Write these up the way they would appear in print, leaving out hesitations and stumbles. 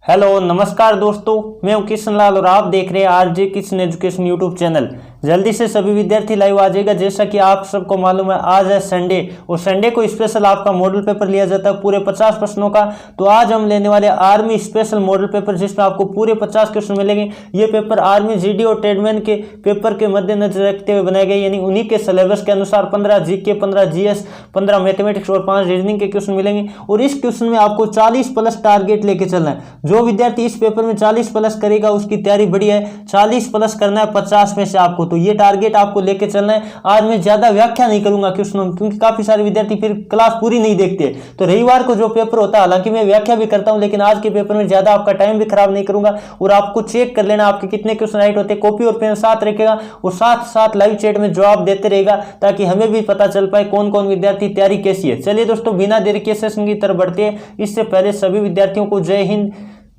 Hello नमस्कार दोस्तों, मैं हूं किशन लाल और आप देख रहे हैं RJ Kishan education YouTube channel. जल्दी से सभी विद्यार्थी लाइव आ जाएगा। जैसा कि आप सबको मालूम है आज है संडे और संडे को स्पेशल आपका मॉडल पेपर लिया जाता है पूरे 50 प्रश्नों का। तो आज हम लेने वाले आर्मी स्पेशल मॉडल पेपर जिसमें आपको पूरे 50 क्वेश्चन मिलेंगे। ये पेपर आर्मी जीडी और ट्रेडमैन के पेपर के मद्देनजर रखते हुए बनाए गए, यानी उन्हीं के सिलेबस के अनुसार 15 जीके, 15 जीएस, 15 मैथमेटिक्स और 5 रीजनिंग के क्वेश्चन मिलेंगे। और इस क्वेश्चन में आपको 40 प्लस टारगेट लेके चलना है। जो विद्यार्थी इस पेपर में 40 प्लस करेगा उसकी तैयारी बढ़िया है। 40 प्लस करना है 50 में से आपको, तो ये टारगेट आपको लेके चलना है। आज मैं ज्यादा व्याख्या नहीं करूंगा क्वेश्चनों में, क्योंकि काफी सारे विद्यार्थी फिर क्लास पूरी नहीं देखते। तो रविवार को जो पेपर होता है, हालांकि मैं व्याख्या भी करता हूं, लेकिन आज के पेपर में ज्यादा आपका टाइम भी खराब नहीं करूंगा। और आपको चेक कर लेना आपके कितने क्वेश्चन राइट होते हैं। कॉपी और पेन साथ रखेगा और साथ साथ लाइव चैट में जवाब देते रहेगा, ताकि हमें भी पता चल पाए कौन कौन विद्यार्थी तैयारी कैसी है। चलिए दोस्तों, बिना देरी के सेशन की तरफ बढ़ते हैं। इससे पहले सभी विद्यार्थियों को जय हिंद,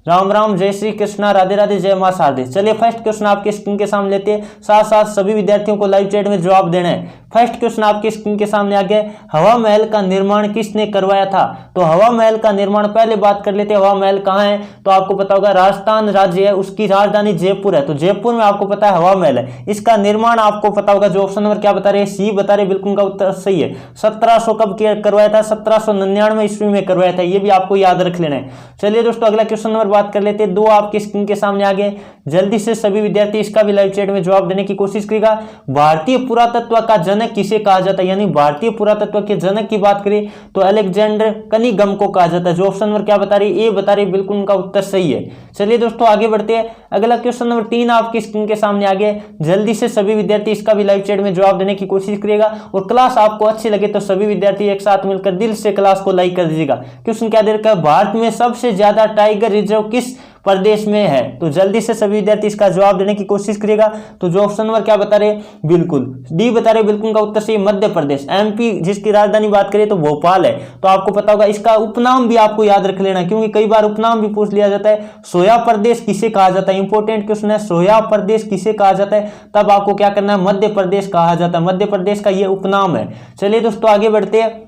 राम राम, जय श्री कृष्णा, राधे राधे, जय मां शारदे। चलिए फर्स्ट क्वेश्चन आपके स्क्रीन के सामने लेते हैं, साथ साथ सभी विद्यार्थियों को लाइव चैट में जवाब देना है। फर्स्ट क्वेश्चन आपके स्क्रीन के सामने आ गया, हवा महल का निर्माण किसने करवाया था? तो हवा महल का निर्माण, पहले बात कर लेते हैं हवा महल कहाँ है। तो आपको पता होगा राजस्थान राज्य है, उसकी राजधानी जयपुर है। तो जयपुर में आपको पता है हवा महल है। इसका निर्माण आपको पता होगा, जो ऑप्शन नंबर क्या बता रहे हैं, सी बता रहे, बिल्कुल का उत्तर सही है। 1700 कब करवाया था? 1799 ईस्वी में करवाया था, ये भी आपको याद रख लेना है। चलिए दोस्तों, अगला क्वेश्चन नंबर बात कर लेते हैं। दो आपकी स्क्रीन के सामने आ गए, जल्दी से सभी विद्यार्थी इसका भी लाइव चैट में जवाब देने की कोशिश करेगा। भारतीय पुरातत्व का जनक किसे कहा जाता है? यानी भारतीय पुरातत्व के जनक की बात करें तो अलेक्जेंडर कनिंघम को कहा जाता है। जो ऑप्शन नंबर क्या बता रही है, ए बता रही, बिल्कुल उनका उत्तर सही है। चलिए दोस्तों आगे बढ़ते हैं। अगला क्वेश्चन नंबर 3 आपकी स्क्रीन के सामने आ गए, जल्दी से सभी विद्यार्थी इसका भी लाइव चैट में जवाब देने की कोशिश करेगा। और क्लास आपको अच्छी लगे तो सभी विद्यार्थी एक साथ मिलकर दिल से क्लास को लाइक कर दीजिएगा। क्वेश्चन क्या दे रखा है, भारत में सबसे ज्यादा टाइगर रिजर्व किस प्रदेश में है? तो जल्दी से सभी विद्यार्थी इसका जवाब देने की कोशिश करेगा। तो जो ऑप्शन नंबर क्या बता रहे, बिल्कुल डी बता रहे, बिल्कुल का उत्तर सही, मध्य प्रदेश। एमपी जिसकी राजधानी बात करें तो भोपाल है। तो आपको पता होगा, इसका उपनाम भी आपको याद रख लेना, क्योंकि कई बार उपनाम भी पूछ लिया जाता है। सोया प्रदेश किसे कहा जाता है? इंपॉर्टेंट क्वेश्चन है, सोया प्रदेश किसे कहा जाता है? तब आपको क्या करना है, मध्य प्रदेश कहा जाता है। मध्य प्रदेश का यह उपनाम है। चलिए दोस्तों आगे बढ़ते हैं।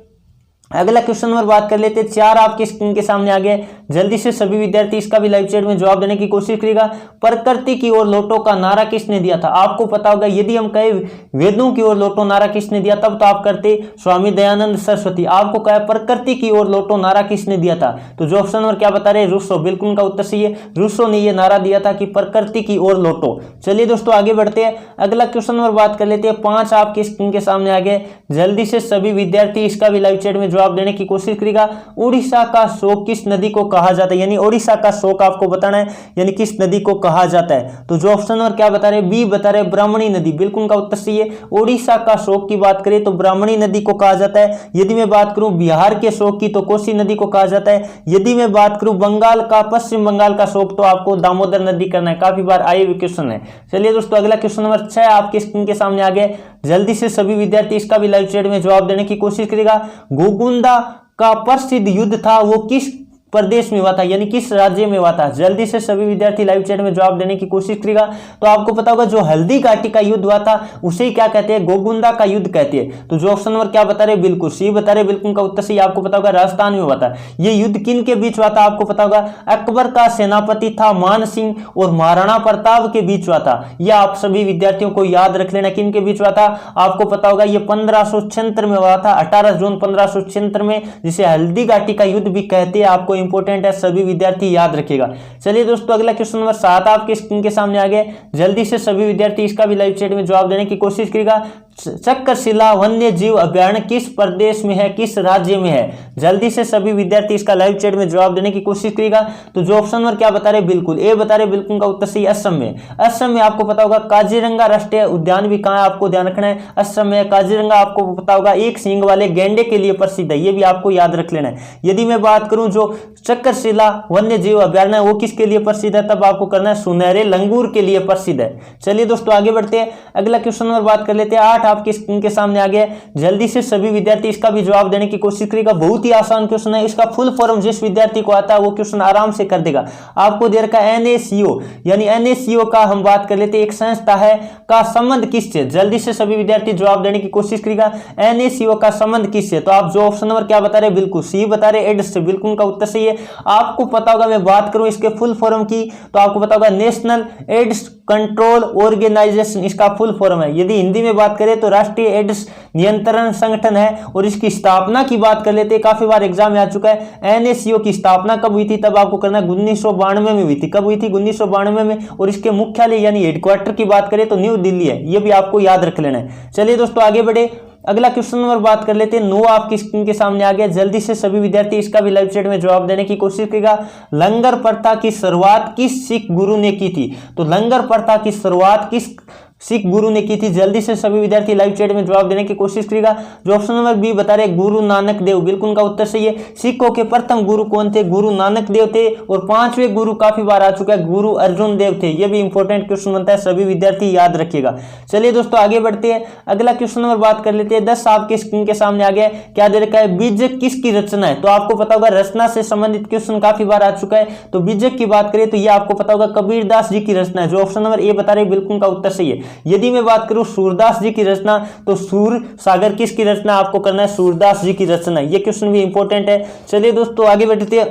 अगला क्वेश्चन नंबर बात कर लेते हैं, 4 आपके स्क्रीन के सामने आ गए, जल्दी से सभी विद्यार्थी इसका भी लाइव चैट में जवाब देने की कोशिश करेगा। प्रकृति की ओर लौटो का नारा किसने दिया था? आपको पता होगा, यदि हम कहे वेदों की ओर लौटो नारा किसने दिया, तब तो आप करते स्वामी दयानंद सरस्वती। आपको कहा प्रकृति की ओर लौटो नारा किसने दिया था? तो जो ऑप्शन नंबर क्या बता रहे, रूसो, बिल्कुल का उत्तर सही है। रूसो ने यह नारा दिया था कि प्रकृति की ओर लौटो। चलिए दोस्तों आगे बढ़ते हैं। अगला क्वेश्चन नंबर बात कर लेते हैं, 5 आपके स्क्रीन के सामने आ गए, जल्दी से सभी विद्यार्थी इसका भी लाइव चैट में जवाब देने की कोशिश करेगा। उड़ीसा का शोक किस नदी को कहा जाता है? यानी उड़ीसा का शोक आपको बताना है, यानी किस नदी को कहा जाता है। तो जो ऑप्शन नंबर क्या बता रहे, बी बता रहे, ब्राह्मणी नदी, बिल्कुल का उत्तर सही है। उड़ीसा का शोक की बात करें तो ब्राह्मणी नदी को कहा जाता है। यदि मैं बात करूं बिहार के शोक की तो कोसी नदी को कहा जाता है। यदि मैं बात करूं बंगाल का, पश्चिम बंगाल का शोक, तो आपको दामोदर नदी करना है। काफी बार आए हुए क्वेश्चन है। चलिए दोस्तों अगला क्वेश्चन नंबर 6 आपके स्क्रीन के सामने आ गए, जल्दी से सभी विद्यार्थी इसका भी लाइव चैट में जवाब देने की कोशिश करेगा। गोगुंदा का प्रसिद्ध युद्ध था वो किस प्रदेश में हुआ था, यानी किस राज्य में हुआ था? जल्दी से सभी विद्यार्थी लाइव चैट में जवाब देने की कोशिश करेगा। तो आपको पता होगा, जो हल्दी घाटी का युद्ध हुआ था उसे क्या कहते हैं, गोगुंदा का युद्ध कहते हैं। तो जो ऑप्शन नंबर क्या बता रहे, बिल्कुल सी बता रहे, बिल्कुल का उत्तर सही। आपको पता होगा राजस्थान में हुआ था। यह युद्ध किन के बीच हुआ था? आपको पता होगा अकबर का सेनापति था मान सिंह और महाराणा प्रताप के बीच हुआ था। यह आप सभी विद्यार्थियों को याद रख लेना, किन के बीच हुआ था। आपको पता होगा ये 1576 में हुआ था, 18 जून 1576 में, जिसे हल्दी घाटी का युद्ध भी कहते हैं। आपको इंपॉर्टेंट है, सभी विद्यार्थी याद रखेगा। चलिए दोस्तों अगला क्वेश्चन नंबर 7 आपके स्क्रीन के सामने आ गए, जल्दी से सभी विद्यार्थी इसका भी लाइव चैट में जवाब देने की कोशिश करेगा। चक्रशिला वन्य जीव अभ्यारण्य किस प्रदेश में है, किस राज्य में है? जल्दी से सभी विद्यार्थी इसका लाइव चैट में जवाब देने की कोशिश करेगा। तो जो ऑप्शन नंबर क्या बता रहे, बिल्कुल ए बता रहे, बिल्कुल का उत्तर सही, असम में। असम में आपको पता होगा काजीरंगा राष्ट्रीय उद्यान भी कहां है, आपको ध्यान रखना है, असम में। काजीरंगा आपको पता होगा एक सींग वाले गैंडे के लिए प्रसिद्ध है, ये भी आपको याद रख लेना है। यदि मैं बात करूं जो चक्रशिला वन्य जीव अभ्यारण्य है वो किसके लिए प्रसिद्ध है, तब आपको करना है सुनहरे लंगूर के लिए प्रसिद्ध है। चलिए दोस्तों आगे बढ़ते हैं। अगला क्वेश्चन नंबर बात कर लेते हैं 8 आपके स्क्रीन के सामने आ गया, जल्दी से सभी विद्यार्थी इसका भी जवाब देने की कोशिश करेगा। बहुत ही आसान क्वेश्चन है, इसका फुल फॉर्म जिस विद्यार्थी को आता है वो क्वेश्चन आराम से कर देगा। आपको दे रखा है NaCO, यानी NaCO का हम बात कर लेते हैं, एक संस्था है, का संबंध किससे? जल्दी से सभी विद्यार्थी जवाब देने की कोशिश करेगा। NaCO का संबंध किससे? तो आप जो ऑप्शन नंबर क्या बता रहे हैं, बिल्कुल सी बता रहे, एड्स से, बिल्कुल उनका उत्तर सही है। आपको पता होगा, मैं बात करूं इसके फुल फॉर्म की तो आपको पता होगा नेशनल एड्स कंट्रोल ऑर्गेनाइजेशन इसका फुल फॉर्म है। यदि हिंदी में बात करें तो राष्ट्रीय एड्स नियंत्रण संगठन है। और इसकी स्थापना की बात कर लेते हैं, काफी बार एग्जाम में आ चुका है। NaCO की स्थापना कब हुई थी? तब आपको करना है 1992 में हुई थी। कब हुई थी? 1992 में। और इसके मुख्यालय यानी हेडक्वार्टर की बात करें तो न्यू दिल्ली है, ये भी आपको याद रख लेना है। चलिए दोस्तों आगे बढ़े, अगला क्वेश्चन नंबर बात कर लेते हैं। 9 आपकी स्क्रीन के सामने आ गया, जल्दी से सभी विद्यार्थी इसका भी लाइव चैट में जवाब देने की कोशिश करेगा। लंगर प्रथा की शुरुआत किस सिख गुरु ने की थी? तो लंगर प्रथा की शुरुआत किस सिख गुरु ने की थी? जल्दी से सभी विद्यार्थी लाइव चैट में जवाब देने की कोशिश करेगा। जो ऑप्शन नंबर बी बता रहे गुरु नानक देव, बिल्कुल उनका उत्तर सही है। सिखों के प्रथम गुरु कौन थे? गुरु नानक देव थे। और 5वें गुरु काफी बार आ चुका है, गुरु अर्जुन देव थे। यह भी इंपॉर्टेंट क्वेश्चन बनता है, सभी विद्यार्थी याद रखिएगा। चलिए दोस्तों आगे बढ़ते हैं, अगला क्वेश्चन नंबर बात कर लेते हैं। 10 आपके स्क्रीन के सामने आ गया, क्या दे रखा है? बीजक किसकी रचना है? तो आपको पता होगा रचना से संबंधित क्वेश्चन काफी बार आ चुका है। तो बीजक की बात करें तो यह आपको पता होगा कबीरदास जी की रचना है। जो ऑप्शन नंबर ए बता रहे बिल्कुल उनका उत्तर सही है। यदि मैं बात करूं सूरदास जी की रचना, तो सूर सागर किसकी रचना? आपको करना है सूरदास जी की रचना। ये क्वेश्चन भी इंपॉर्टेंट है। चलिए दोस्तों आगे बढ़ते हैं,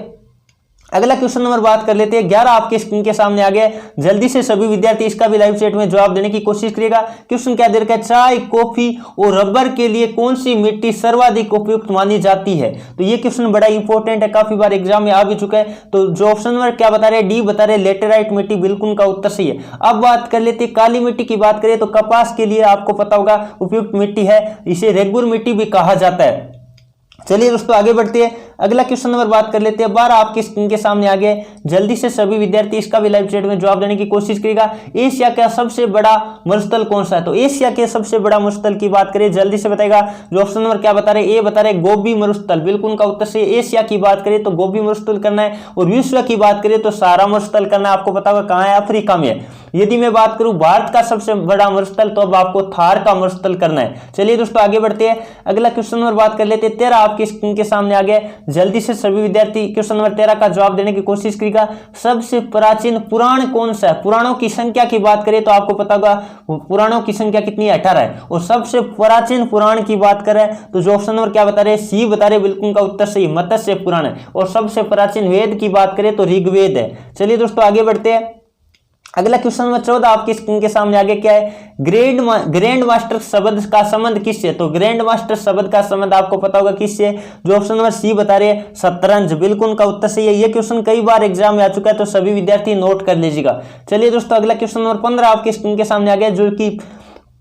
अगला क्वेश्चन नंबर बात कर लेते हैं। 11 आपके स्क्रीन के सामने आ गया, जल्दी से सभी विद्यार्थी इसका भी लाइव चैट में जवाब देने की कोशिश करेगा। क्वेश्चन क्या दे रखा है? चाय, कॉफी और रबर के लिए कौन सी मिट्टी सर्वाधिक उपयुक्त मानी जाती है? तो ये क्वेश्चन बड़ा इंपॉर्टेंट है, काफी बार एग्जाम में आ भी चुका है। तो जो ऑप्शन नंबर क्या बता रहे हैं? डी बता रहे लेटेराइट मिट्टी, बिल्कुल उनका उत्तर सही है। अब बात कर लेते हैं काली मिट्टी की बात करें तो कपास के लिए आपको पता होगा उपयुक्त मिट्टी है, इसे रेगुर मिट्टी भी कहा जाता है। चलिए दोस्तों आगे बढ़ते हैं, अगला क्वेश्चन नंबर बात कर लेते हैं। 12 आपकी स्क्रीन के सामने आ गए, जल्दी से सभी विद्यार्थी इसका भी लाइव चैट में जवाब देने की कोशिश करेगा। एशिया का सबसे बड़ा मरुस्थल कौन सा है? तो एशिया के सबसे बड़ा मरुस्थल की बात करें, जल्दी से बताएगा। जो ऑप्शन नंबर क्या बता रहे? ए बता रहे गोबी मरुस्थल, बिल्कुल उनका उत्तर से। एशिया की बात करें तो गोबी मरुस्थल करना है, और विश्व की बात करें तो सहारा मरुस्थल करना है। आपको पता होगा कहां है? अफ्रीका में है। यदि मैं बात करूं भारत का सबसे बड़ा मरुस्थल, तो अब आपको थार का मरुस्थल करना है। चलिए दोस्तों आगे बढ़ते हैं, अगला क्वेश्चन नंबर बात कर लेते हैं। 13 आपकी स्क्रीन के सामने आ गया, जल्दी से सभी विद्यार्थी क्वेश्चन नंबर 13 का जवाब देने की कोशिश करेगा। सबसे प्राचीन पुराण कौन सा है? पुराणों की संख्या की बात करें तो आपको पता होगा पुराणों की संख्या कितनी है? 18 है। और सबसे प्राचीन पुराण की बात करें तो जो ऑप्शन नंबर क्या बता रहे? सी बता रहे, बिल्कुल का उत्तर सही, मत्स्य पुराण है। और सबसे प्राचीन वेद की बात करें तो ऋग्वेद है। चलिए दोस्तों आगे बढ़ते हैं, अगला क्वेश्चन नंबर 14 आपकी स्क्रीन के सामने आगे क्या है? ग्रैंड मास्टर शब्द का संबंध किससे? तो ग्रैंड मास्टर शब्द का संबंध आपको पता होगा किससे? जो ऑप्शन नंबर सी बता रहे हैं शतरंज, बिल्कुल उनका उत्तर सही है। ये क्वेश्चन कई बार एग्जाम में आ चुका है, तो सभी विद्यार्थी नोट कर लीजिएगा। चलिए दोस्तों अगला क्वेश्चन नंबर 15 आपकी स्क्रीन के सामने आ गया, जो कि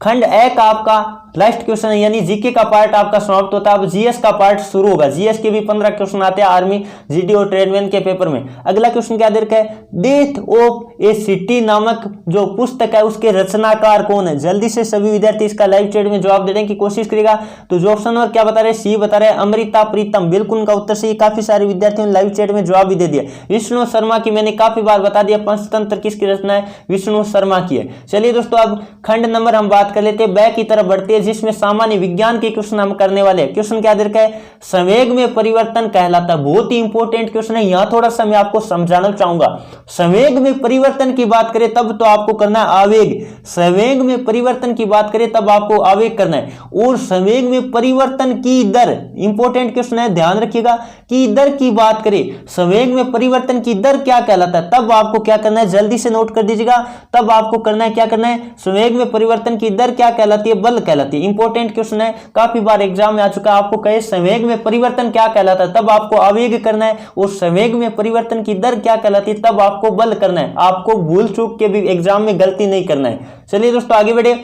खंड 1 आपका लास्ट क्वेश्चन है, यानी जीके का पार्ट आपका समाप्त होता है। अब जीएस का पार्ट शुरू होगा। जीएस के भी 15 क्वेश्चन आते हैं आर्मी, जीडी और ट्रेडमैन के पेपर में। अगला क्वेश्चन क्या दे रखा है? डेथ ऑफ ए सिटी नामक जो पुस्तक है उसके रचनाकार कौन है? जल्दी से सभी विद्यार्थी इसका लाइव चैट में जवाब देने की कोशिश करेगा। तो जो ऑप्शन नंबर क्या बता रहे? सी बता रहे अमृता प्रीतम, बिल्कुल उनका उत्तर सही। काफी सारे विद्यार्थियों ने लाइव चैट में जवाब भी दे दिया। विष्णु शर्मा की मैंने काफी बार बता दिया, पंचतंत्र किसकी रचना है? विष्णु शर्मा की है। चलिए दोस्तों अब खंड नंबर हम बात कर लेते हैं, बैक की तरफ बढ़ते हैं, जिसमें सामान्य विज्ञान के क्वेश्चन हम करने वाले हैं। क्वेश्चन क्या दे रखा है? संवेग में परिवर्तन कहलाता है। बहुत ही इंपॉर्टेंट क्वेश्चन है, यहां थोड़ा सा मैं आपको समझाना चाहूंगा। संवेग में परिवर्तन की बात करें तब तो आपको करना है आवेग। संवेग में परिवर्तन की बात करें तब आपको आवेग करना है। और संवेग में परिवर्तन की दर, इंपॉर्टेंट क्वेश्चन है, ध्यान रखिएगा। की दर की बात करें, संवेग में परिवर्तन की दर क्या कहलाता है, तब आपको क्या करना है? जल्दी से नोट कर दीजिएगा। तब आपको करना है, क्या करना है? संवेग में परिवर्तन की दर क्या कहलाती है? बल कहलाती है। इंपॉर्टेंट क्वेश्चन है, काफी बार एग्जाम में आ चुका है। आपको कहे संवेग में परिवर्तन क्या कहलाता है, तब आपको आवेग करना है। और संवेग में परिवर्तन की दर क्या कहलाती है, तब आपको बल करना है। आपको भूल चूक के भी एग्जाम में गलती नहीं करना है। चलिए दोस्तों आगे बढ़े,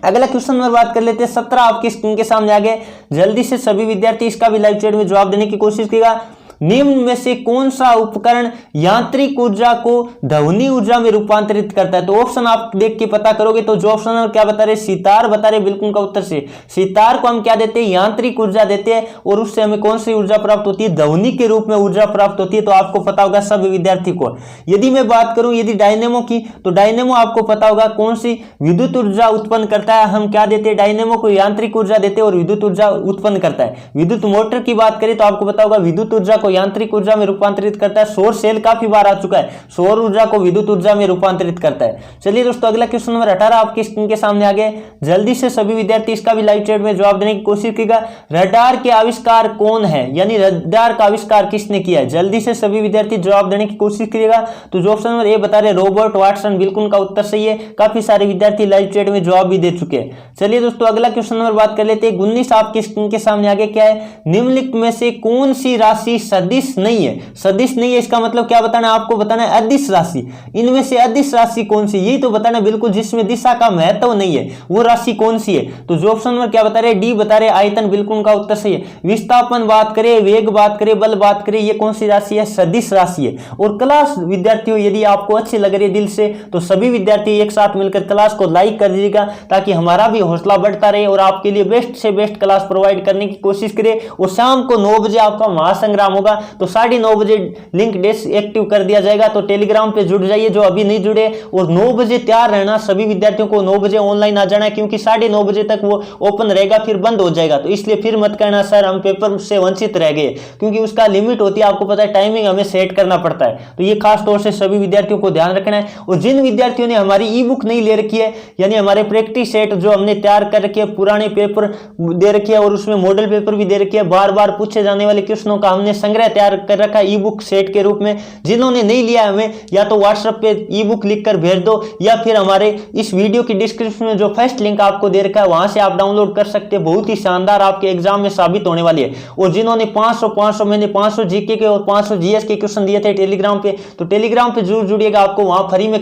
अगला क्वेश्चन नंबर बात कर लेते हैं। 17 आपकी स्क्रीन के सामने आ गए, जल्दी से सभी विद्यार्थी इसका भी लाइव चैट में जवाब देने की कोशिश करेगा। निम्न में से कौन सा उपकरण यांत्रिक ऊर्जा को ध्वनि ऊर्जा में रूपांतरित करता है? तो ऑप्शन आप देख के पता करोगे तो जो ऑप्शन है क्या बता रहे, सितार बता रहे, बिल्कुल का उत्तर से सितार को हम क्या देते हैं, यांत्रिक ऊर्जा देते हैं और उससे हमें कौन सी ऊर्जा प्राप्त होती है, ध्वनि के रूप में ऊर्जा प्राप्त होती है। तो आपको पता होगा सभी विद्यार्थी को। यदि मैं बात करूं यदि डायनेमो की, तो डायनेमो आपको पता होगा कौन सी विद्युत ऊर्जा उत्पन्न करता है, हम क्या देते हैं, डायनेमो को यांत्रिक ऊर्जा देते हैं और विद्युत ऊर्जा उत्पन्न करता है। विद्युत मोटर की बात करें तो आपको पता होगा विद्युत ऊर्जा को यांत्रिक ऊर्जा में रूपांतरित करता है। सौर सेल काफी बार आ चुका है, सौर ऊर्जा को विद्युत ऊर्जा में रूपांतरित करता है। चलिए दोस्तों अगला क्वेश्चन नंबर 18 आपकी स्क्रीन के सामने आ गए। जल्दी से सभी विद्यार्थी इसका भी लाइव चैट में जवाब देने की कोशिश कीजिएगा। रडार के आविष्कार कौन है, यानी रडार का आविष्कार किसने किया है? जल्दी से सभी विद्यार्थी जवाब देने की कोशिश करिएगा। तो जो ऑप्शन नंबर ए बता रहे रॉबर्ट वाटसन, बिल्कुल का उत्तर सही है। काफी सारे विद्यार्थी लाइव चैट में जवाब भी दे चुके हैं। चलिए दोस्तों अगला क्वेश्चन नंबर बात कर लेते हैं। 19 आपकी स्क्रीन के सामने आगे क्या है, निम्नलिखित में से कौन सी राशि सदिश नहीं है? सदिश नहीं है इसका मतलब क्या बताना है आपको, बताना है अदिश राशि। इनमें से अदिश राशि कौन सी, यही तो बताना बिल्कुल, जिसमें दिशा का महत्व नहीं है वो राशि कौन सी है? तो जो ऑप्शन नंबर क्या बता रहे, डी बता रहे आयतन, बिल्कुल का उत्तर सही है। विस्थापन बात करें, वेग बात करें, बल बात करें, ये कौन सी राशि है, सदिश राशि है। और क्लास विद्यार्थियों यदि आपको अच्छी लग रही है दिल से तो सभी विद्यार्थी एक साथ मिलकर क्लास को लाइक कर दीजिएगा ताकि हमारा भी हौसला बढ़ता रहे और आपके लिए बेस्ट से बेस्ट क्लास प्रोवाइड करने की कोशिश करें। और शाम को 9 बजे आपका महासंग्राम होगा तो 9:30 बजे लिंक डेस्क एक्टिव कर दिया जाएगा। तो टेलीग्राम पे जुड़ जाइए जो अभी नहीं जुड़े, और 9 बजे तैयार रहना, सभी विद्यार्थियों को 9 बजे ऑनलाइन आ जाना है क्योंकि 9:30 बजे तक वो ओपन रहेगा फिर बंद हो जाएगा। तो इसलिए फिर मत कहना सर हम पेपर से वंचित रह गए, क्योंकि उसका लिमिट होती है, आपको पता है टाइमिंग हमें सेट करना पड़ता है। तो ये खास तौर से सभी विद्यार्थियों को ध्यान रखना है। और जिन विद्यार्थियों ने हमारी ई बुक नहीं ले रखी है, यानी हमारे प्रैक्टिस सेट जो हमने तैयार कर रखी है, पुराने पेपर दे रखी है और उसमें मॉडल पेपर भी दे रखी है, बार बार पूछे जाने वाले क्वेश्चनों का हमने संग्रह तैयार कर रखा है ई बुक सेट के रूप में। जिन्होंने नहीं लिया हमें या तो व्हाट्सएप पे ई बुक लिख कर भेज दो या फिर हमारे इस वीडियो की डिस्क्रिप्शन में जो फर्स्ट लिंक आपको दे रखा है वहां से आप डाउनलोड कर सकते हैं। बहुत ही शानदार आपके एग्जाम में साबित होने वाली है। और जिन्होंने 500 मैंने 500 जीके के और 500 जीएस के क्वेश्चन दिए थे टेलीग्राम पे, तो टेलीग्राम पे जरूर जुड़िएगा। आपको वहां फ्री में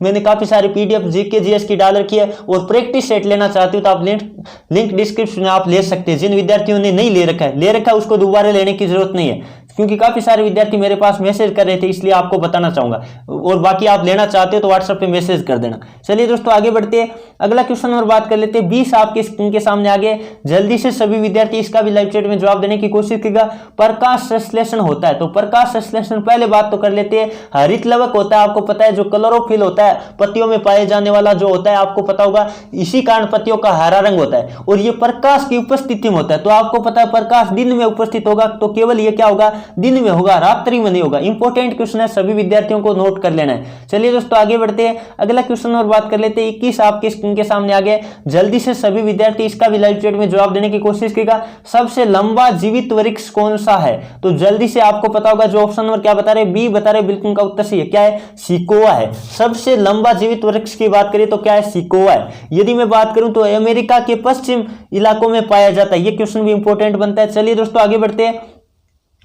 मैंने काफी सारी पीडीएफ जीके जीएस की डाल रखी है। और प्रैक्टिस सेट लेना चाहते हो तो आप लिंक डिस्क्रिप्शन में आप ले सकते हैं। जिन विद्यार्थियों ने नहीं ले रखा है उसको दोबारा लेने की जरूरत नहीं है, क्योंकि काफी सारे विद्यार्थी मेरे पास मैसेज कर रहे थे, इसलिए आपको बताना चाहूंगा। और बाकी आप लेना चाहते हो तो व्हाट्सएप पे मैसेज कर देना। चलिए दोस्तों आगे बढ़ते हैं, अगला क्वेश्चन नंबर बात कर लेते हैं। 20 आपके स्क्रीन के सामने आ गए। जल्दी से सभी विद्यार्थी इसका भी लाइव चैट में जवाब देने की कोशिश कीजिएगा। प्रकाश संश्लेषण होता है, तो प्रकाश संश्लेषण पहले बात तो कर लेते हैं। हरित लवक होता है, आपको पता है, जो क्लोरोफिल होता है पत्तियों में पाए जाने वाला जो होता है, आपको पता होगा, इसी कारण पत्तियों का हरा रंग होता है। और ये प्रकाश की उपस्थिति में होता है। तो आपको पता है प्रकाश दिन में उपस्थित होगा, तो केवल ये क्या होगा, दिन में होगा, रात्रि में नहीं होगा। इंपॉर्टेंट क्वेश्चन है, सभी विद्यार्थियों को नोट कर लेना है। चलिए दोस्तों आगे बढ़ते हैं, अगला क्वेश्चन और बात कर लेते हैं। 21 आपके स्क्रीन के सामने आ गए। जल्दी से सभी विद्यार्थी इसका भी लाइव चैट में जवाब देने की कोशिश कीजिएगा। सबसे लंबा जीवित वृक्ष कौन सा है? तो जल्दी से आपको पता होगा, जो ऑप्शन नंबर क्या बता रहे, बी बता रहे, बिल्कुल का उत्तर सही है। क्या है, सिकोआ है। सबसे लंबा जीवित वृक्ष की बात करें तो क्या है, सिकोआ है। यदि मैं बात करूं तो अमेरिका के पश्चिम इलाकों में पाया जाता है। ये क्वेश्चन भी इंपॉर्टेंट बनता है। चलिए दोस्तों आगे बढ़ते हैं,